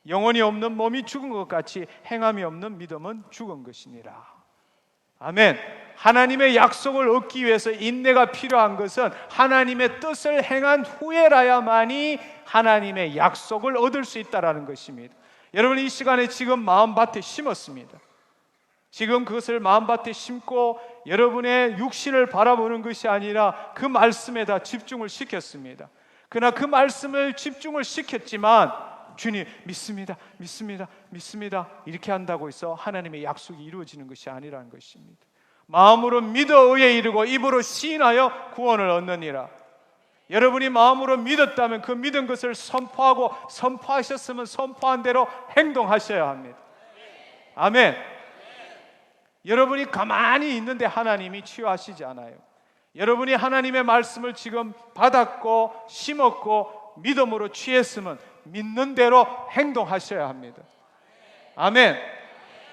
영혼이 없는 몸이 죽은 것 같이 행함이 없는 믿음은 죽은 것이니라. 아멘. 하나님의 약속을 얻기 위해서 인내가 필요한 것은 하나님의 뜻을 행한 후에라야만이 하나님의 약속을 얻을 수 있다는 것입니다. 여러분, 이 시간에 지금 마음밭에 심었습니다. 지금 그것을 마음밭에 심고 여러분의 육신을 바라보는 것이 아니라 그 말씀에다 집중을 시켰습니다. 그러나 그 말씀을 집중을 시켰지만 주님 믿습니다, 믿습니다, 믿습니다 이렇게 한다고 해서 하나님의 약속이 이루어지는 것이 아니라는 것입니다. 마음으로 믿어 의에 이르고 입으로 시인하여 구원을 얻느니라. 여러분이 마음으로 믿었다면 그 믿은 것을 선포하고, 선포하셨으면 선포한 대로 행동하셔야 합니다. 아멘. 여러분이 가만히 있는데 하나님이 치유하시지 않아요. 여러분이 하나님의 말씀을 지금 받았고 심었고 믿음으로 취했으면 믿는 대로 행동하셔야 합니다. 아멘.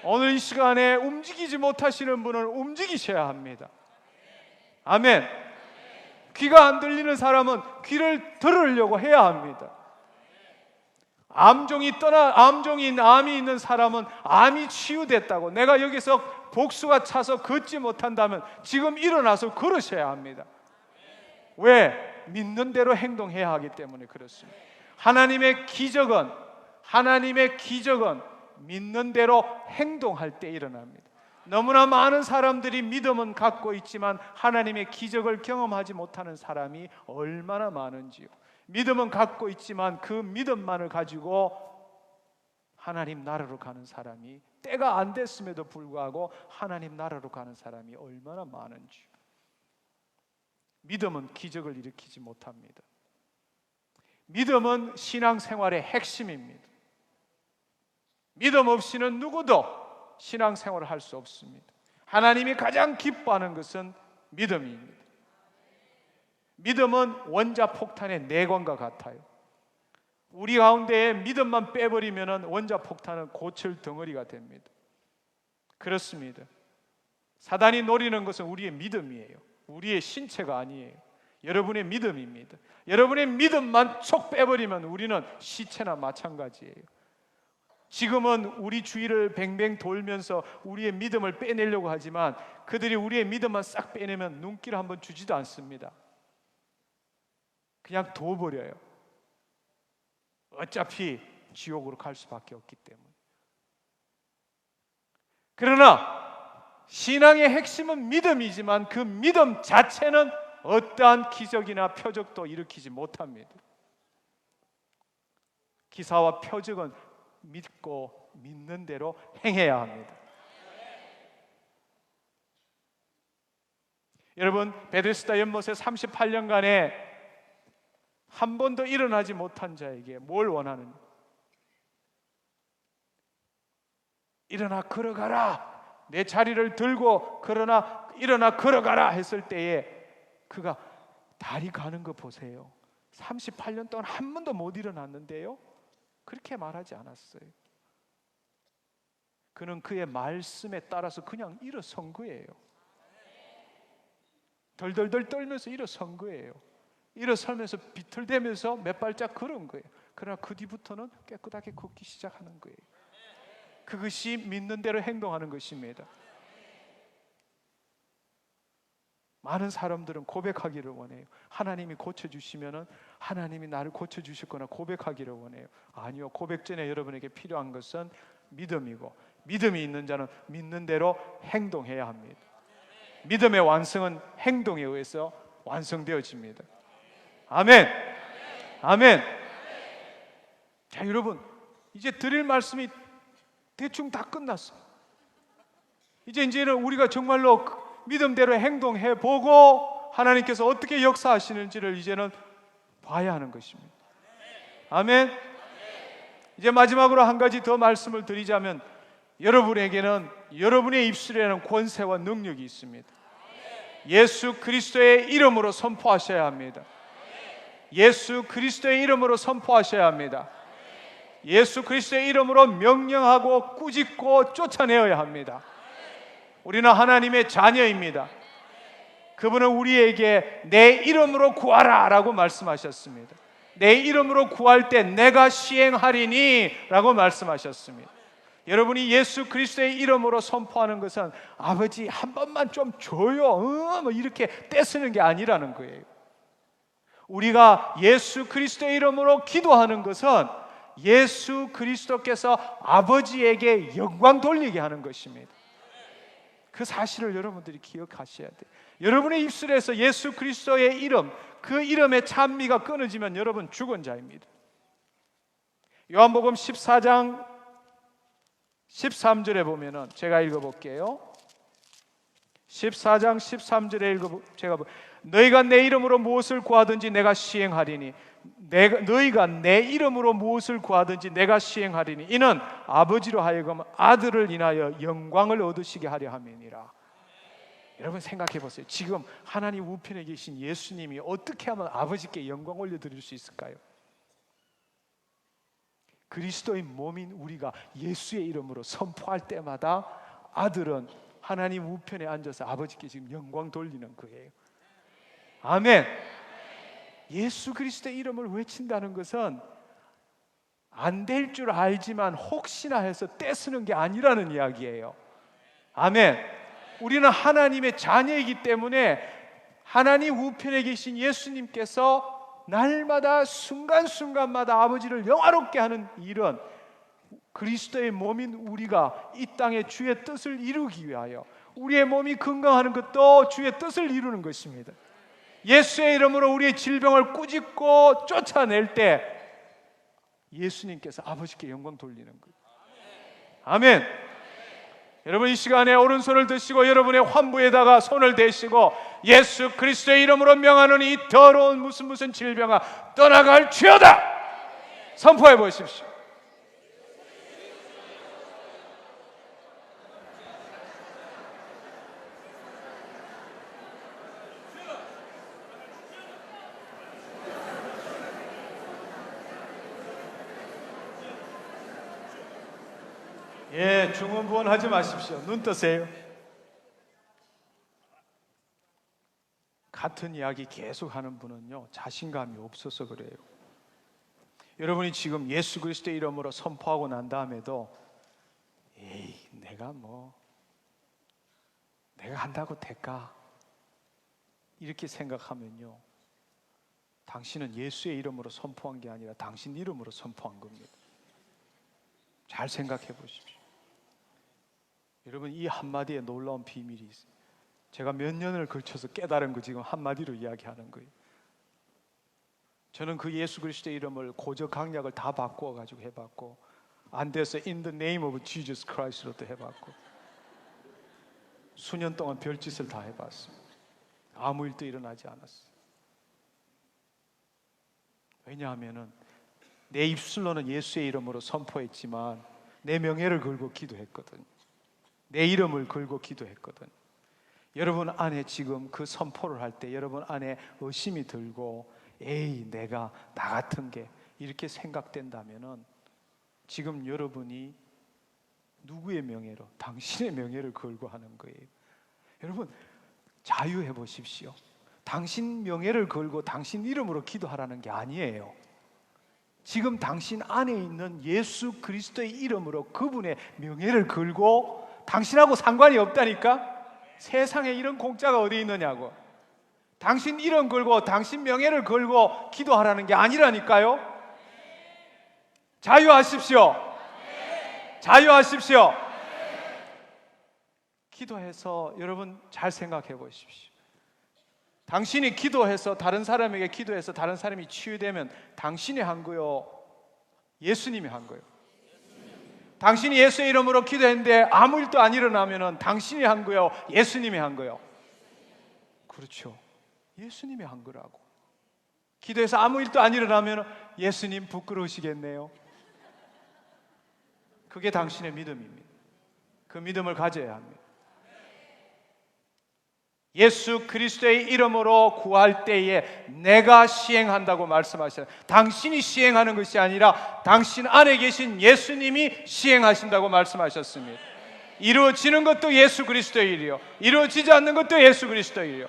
오늘 이 시간에 움직이지 못하시는 분은 움직이셔야 합니다. 아멘. 귀가 안 들리는 사람은 귀를 들으려고 해야 합니다. 암이 있는 사람은 암이 치유됐다고, 내가 여기서 복수가 차서 걷지 못한다면 지금 일어나서 걸으셔야 합니다. 왜? 믿는 대로 행동해야 하기 때문에 그렇습니다. 하나님의 기적은 믿는 대로 행동할 때 일어납니다. 너무나 많은 사람들이 믿음은 갖고 있지만 하나님의 기적을 경험하지 못하는 사람이 얼마나 많은지요. 믿음은 갖고 있지만 그 믿음만을 가지고 하나님 나라로 가는 사람이, 때가 안 됐음에도 불구하고 하나님 나라로 가는 사람이 얼마나 많은지요. 믿음은 기적을 일으키지 못합니다. 믿음은 신앙생활의 핵심입니다. 믿음 없이는 누구도 신앙생활을 할 수 없습니다. 하나님이 가장 기뻐하는 것은 믿음입니다. 믿음은 원자폭탄의 내관과 같아요. 우리 가운데에 믿음만 빼버리면 원자폭탄은 고철 덩어리가 됩니다. 그렇습니다. 사단이 노리는 것은 우리의 믿음이에요. 우리의 신체가 아니에요. 여러분의 믿음입니다. 여러분의 믿음만 쏙 빼버리면 우리는 시체나 마찬가지예요. 지금은 우리 주위를 뱅뱅 돌면서 우리의 믿음을 빼내려고 하지만 그들이 우리의 믿음만 싹 빼내면 눈길 한번 주지도 않습니다. 그냥 둬버려요. 어차피 지옥으로 갈 수밖에 없기 때문에. 그러나 신앙의 핵심은 믿음이지만 그 믿음 자체는 어떠한 기적이나 표적도 일으키지 못합니다. 기사와 표적은 믿고 믿는 대로 행해야 합니다. 여러분, 베데스다 연못에 38년간에 한 번도 일어나지 못한 자에게 뭘 원하느냐? 일어나 걸어가라. 내 자리를 들고 일어나 걸어가라 했을 때에 그가 다리 가는 거 보세요. 38년 동안 한 번도 못 일어났는데요, 그렇게 말하지 않았어요. 그는 그의 말씀에 따라서 그냥 일어선 거예요. 덜덜덜 떨면서 일어선 거예요. 일어서면서 비틀대면서 몇 발짝 걸은 거예요. 그러나 그 뒤부터는 깨끗하게 걷기 시작하는 거예요. 그것이 믿는 대로 행동하는 것입니다. 많은 사람들은 고백하기를 원해요. 하나님이 고쳐주시면 하나님이 나를 고쳐주실 거나 고백하기를 원해요. 아니요, 고백 전에 여러분에게 필요한 것은 믿음이고, 믿음이 있는 자는 믿는 대로 행동해야 합니다. 믿음의 완성은 행동에 의해서 완성되어집니다. 아멘. 아멘. 자, 여러분, 이제 드릴 말씀이 대충 다 끝났어요. 이제는 우리가 정말로 믿음대로 행동해 보고 하나님께서 어떻게 역사하시는지를 이제는 봐야 하는 것입니다. 아멘. 이제 마지막으로 한 가지 더 말씀을 드리자면, 여러분에게는 여러분의 입술에는 권세와 능력이 있습니다. 예수 그리스도의 이름으로 선포하셔야 합니다. 예수 그리스도의 이름으로 선포하셔야 합니다. 예수 그리스도의 이름으로 명령하고 꾸짖고 쫓아내어야 합니다. 우리는 하나님의 자녀입니다. 그분은 우리에게 내 이름으로 구하라 라고 말씀하셨습니다. 내 이름으로 구할 때 내가 시행하리니 라고 말씀하셨습니다. 여러분이 예수 그리스도의 이름으로 선포하는 것은 아버지 한 번만 좀 줘요 뭐 이렇게 떼쓰는 게 아니라는 거예요. 우리가 예수 그리스도의 이름으로 기도하는 것은 예수 그리스도께서 아버지에게 영광 돌리게 하는 것입니다. 그 사실을 여러분들이 기억하셔야 돼요. 여러분의 입술에서 예수 그리스도의 이름, 그 이름의 찬미가 끊어지면 여러분 죽은 자입니다. 요한복음 14장 13절에 보면은 제가 읽어볼게요. 14장 13절에 제가 너희가 내 이름으로 무엇을 구하든지 내가 시행하리니 너희가 내 이름으로 무엇을 구하든지 내가 시행하리니 이는 아버지로 하여금 아들을 인하여 영광을 얻으시게 하려 함이니라. 여러분 생각해 보세요. 지금 하나님 우편에 계신 예수님이 어떻게 하면 아버지께 영광 올려드릴 수 있을까요? 그리스도의 몸인 우리가 예수의 이름으로 선포할 때마다 아들은 하나님 우편에 앉아서 아버지께 지금 영광 돌리는 거예요. 아멘. 예수 그리스도의 이름을 외친다는 것은 안 될 줄 알지만 혹시나 해서 떼쓰는 게 아니라는 이야기예요. 아멘. 우리는 하나님의 자녀이기 때문에 하나님 우편에 계신 예수님께서 날마다 순간순간마다 아버지를 영화롭게 하는 일은 그리스도의 몸인 우리가 이 땅에 주의 뜻을 이루기 위하여 우리의 몸이 건강하는 것도 주의 뜻을 이루는 것입니다. 예수의 이름으로 우리의 질병을 꾸짖고 쫓아낼 때 예수님께서 아버지께 영광 돌리는 거예요. 아멘. 여러분 이 시간에 오른손을 드시고 여러분의 환부에다가 손을 대시고 예수 그리스도의 이름으로 명하는 이 더러운 무슨 질병아 떠나갈 지어다 선포해 보십시오. 예, 중언부언 하지 마십시오. 눈 뜨세요. 같은 이야기 계속 하는 분은요 자신감이 없어서 그래요. 여러분이 지금 예수 그리스도의 이름으로 선포하고 난 다음에도 에이 내가 한다고 될까 이렇게 생각하면요 당신은 예수의 이름으로 선포한 게 아니라 당신 이름으로 선포한 겁니다. 잘 생각해 보십시오. 여러분 이 한마디에 놀라운 비밀이 있어요. 제가 몇 년을 걸쳐서 깨달은 거 지금 한마디로 이야기하는 거예요. 저는 그 예수 그리스도의 이름을 고저 강약을 다 바꾸어 가지고 해봤고 안 돼서 In the name of Jesus Christ로도 해봤고 수년 동안 별짓을 다 해봤습니다. 아무 일도 일어나지 않았어요. 왜냐하면은 내 입술로는 예수의 이름으로 선포했지만 내 명예를 걸고 기도했거든요. 내 이름을 걸고 기도했거든. 여러분 안에 지금 그 선포를 할 때 여러분 안에 의심이 들고 에이 내가 나 같은 게 이렇게 생각된다면은 지금 여러분이 누구의 명예로? 당신의 명예를 걸고 하는 거예요. 여러분 자유해 보십시오. 당신 명예를 걸고 당신 이름으로 기도하라는 게 아니에요. 지금 당신 안에 있는 예수 그리스도의 이름으로 그분의 명예를 걸고 당신하고 상관이 없다니까? 세상에 이런 공짜가 어디 있느냐고. 당신 이름 걸고 당신 명예를 걸고 기도하라는 게 아니라니까요. 자유하십시오. 자유하십시오. 기도해서 여러분 잘 생각해 보십시오. 당신이 기도해서 다른 사람에게 기도해서 다른 사람이 치유되면 당신이 한 거요? 예수님이 한 거요? 당신이 예수의 이름으로 기도했는데 아무 일도 안 일어나면 당신이 한 거요? 예수님이 한 거요? 그렇죠. 예수님이 한 거라고. 기도해서 아무 일도 안 일어나면 예수님 부끄러우시겠네요. 그게 당신의 믿음입니다. 그 믿음을 가져야 합니다. 예수 그리스도의 이름으로 구할 때에 내가 시행한다고 말씀하셨어요. 당신이 시행하는 것이 아니라 당신 안에 계신 예수님이 시행하신다고 말씀하셨습니다. 이루어지는 것도 예수 그리스도의 일이요, 이루어지지 않는 것도 예수 그리스도의 일이요.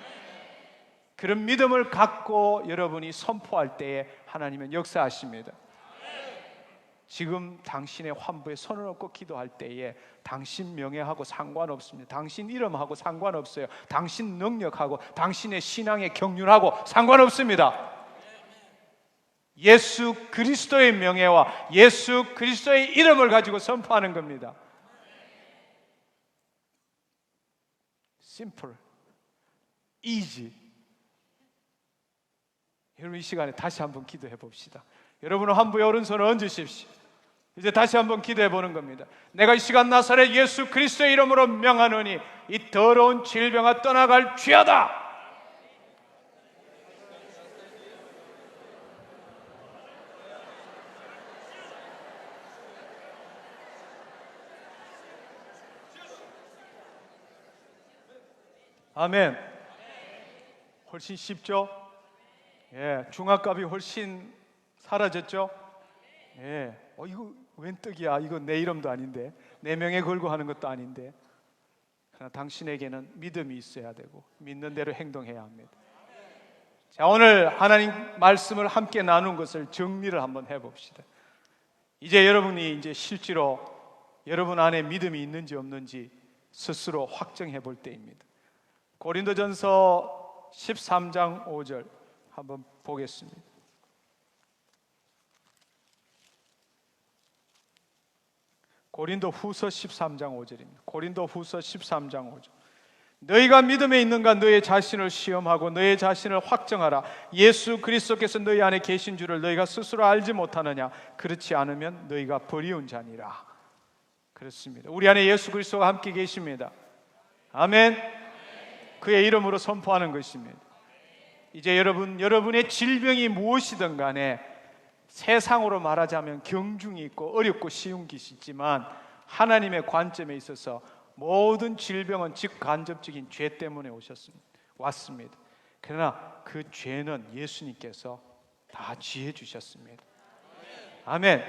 그런 믿음을 갖고 여러분이 선포할 때에 하나님은 역사하십니다. 지금 당신의 환부에 손을 얹고 기도할 때에 당신 명예하고 상관없습니다. 당신 이름하고 상관없어요. 당신 능력하고 당신의 신앙의 경륜하고 상관없습니다. 예수 그리스도의 명예와 예수 그리스도의 이름을 가지고 선포하는 겁니다. Simple, easy. 여러분, 이 시간에 다시 한번 기도해 봅시다. 여러분은 환부에 오른손을 얹으십시오. 이제 다시 한번 기도해 보는 겁니다. 내가 이 시간 나사렛 예수 그리스도의 이름으로 명하노니 이 더러운 질병아 떠나갈 쥐하다. 아멘. 훨씬 쉽죠? 예, 중압감이 훨씬 사라졌죠? 예. 이거 웬 떡이야? 이거 내 이름도 아닌데, 내 명예 걸고 하는 것도 아닌데. 그러나 당신에게는 믿음이 있어야 되고 믿는 대로 행동해야 합니다. 자, 오늘 하나님 말씀을 함께 나눈 것을 정리를 한번 해봅시다. 이제 여러분이 이제 실제로 여러분 안에 믿음이 있는지 없는지 스스로 확정해 볼 때입니다. 고린도전서 13장 5절 한번 보겠습니다. 고린도 후서 13장 5절입니다. 고린도 후서 13장 5절. 너희가 믿음에 있는가 너희 자신을 시험하고 너희 자신을 확정하라. 예수 그리스도께서 너희 안에 계신 줄을 너희가 스스로 알지 못하느냐? 그렇지 않으면 너희가 버리운 자니라. 그렇습니다. 우리 안에 예수 그리스도가 함께 계십니다. 아멘. 그의 이름으로 선포하는 것입니다. 이제 여러분의 질병이 무엇이든 간에 세상으로 말하자면 경중이 있고 어렵고 쉬운 것이 있지만 하나님의 관점에 있어서 모든 질병은 직간접적인 죄 때문에 왔습니다. 그러나 그 죄는 예수님께서 다 지해 주셨습니다. 아멘.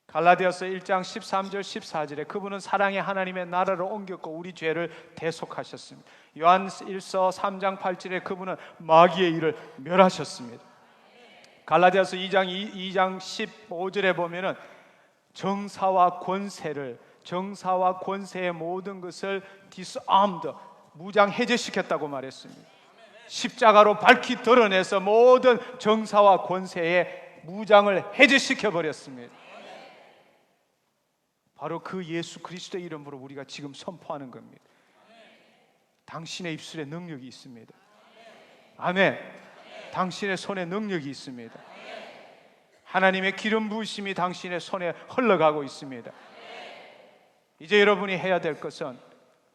갈라디아서 1장 13절 14절에 그분은 사랑의 하나님의 나라를 옮겼고 우리 죄를 대속하셨습니다. 요한 1서 3장 8절에 그분은 마귀의 일을 멸하셨습니다. 갈라디아서 2장 15절에 보면은 정사와 권세의 모든 것을 disarmed, 무장 해제시켰다고 말했습니다. 십자가로 밝히 드러내서 모든 정사와 권세의 무장을 해제시켜 버렸습니다. 바로 그 예수 그리스도의 이름으로 우리가 지금 선포하는 겁니다. 당신의 입술에 능력이 있습니다. 아멘. 당신의 손에 능력이 있습니다. 하나님의 기름 부으심이 당신의 손에 흘러가고 있습니다. 이제 여러분이 해야 될 것은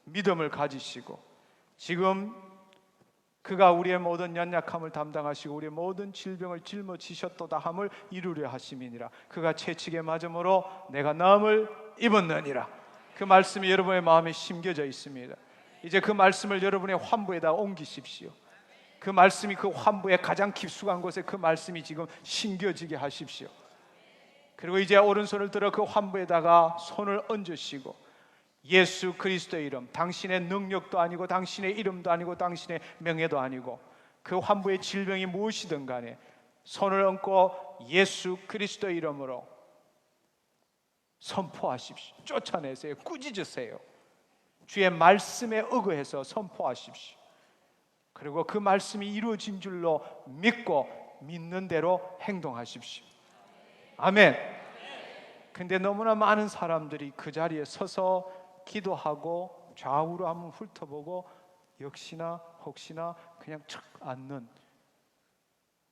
믿음을 가지시고 지금 그가 우리의 모든 연약함을 담당하시고 우리의 모든 질병을 짊어지셨도다 함을 이루려 하심이니라. 그가 채찍에 맞음으로 내가 나음을 입었느니라. 그 말씀이 여러분의 마음에 심겨져 있습니다. 이제 그 말씀을 여러분의 환부에다 옮기십시오. 그 말씀이 그 환부의 가장 깊숙한 곳에 그 말씀이 지금 심겨지게 하십시오. 그리고 이제 오른손을 들어 그 환부에다가 손을 얹으시고 예수 그리스도의 이름, 당신의 능력도 아니고 당신의 이름도 아니고 당신의 명예도 아니고 그 환부의 질병이 무엇이든 간에 손을 얹고 예수 그리스도의 이름으로 선포하십시오. 쫓아내세요. 꾸짖으세요. 주의 말씀에 의거해서 선포하십시오. 그리고 그 말씀이 이루어진 줄로 믿고 믿는 대로 행동하십시오. 아멘. 근데 너무나 많은 사람들이 그 자리에 서서 기도하고 좌우로 한번 훑어보고 역시나 혹시나 그냥 척 앉는,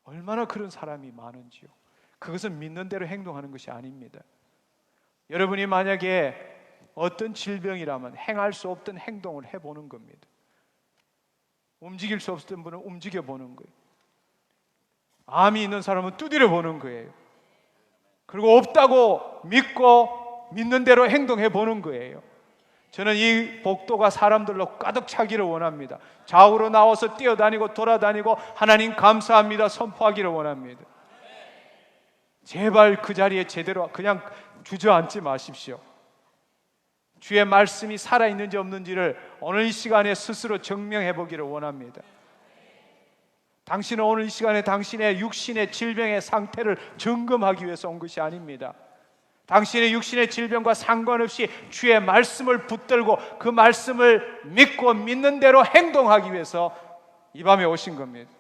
얼마나 그런 사람이 많은지요. 그것은 믿는 대로 행동하는 것이 아닙니다. 여러분이 만약에 어떤 질병이라면 행할 수 없던 행동을 해보는 겁니다. 움직일 수 없었던 분은 움직여보는 거예요. 암이 있는 사람은 두드려 보는 거예요. 그리고 없다고 믿고 믿는 대로 행동해 보는 거예요. 저는 이 복도가 사람들로 가득 차기를 원합니다. 좌우로 나와서 뛰어다니고 돌아다니고 하나님 감사합니다 선포하기를 원합니다. 제발 그 자리에 제대로 그냥 주저앉지 마십시오. 주의 말씀이 살아있는지 없는지를 오늘 이 시간에 스스로 증명해 보기를 원합니다. 당신은 오늘 이 시간에 당신의 육신의 질병의 상태를 점검하기 위해서 온 것이 아닙니다. 당신의 육신의 질병과 상관없이 주의 말씀을 붙들고 그 말씀을 믿고 믿는 대로 행동하기 위해서 이 밤에 오신 겁니다.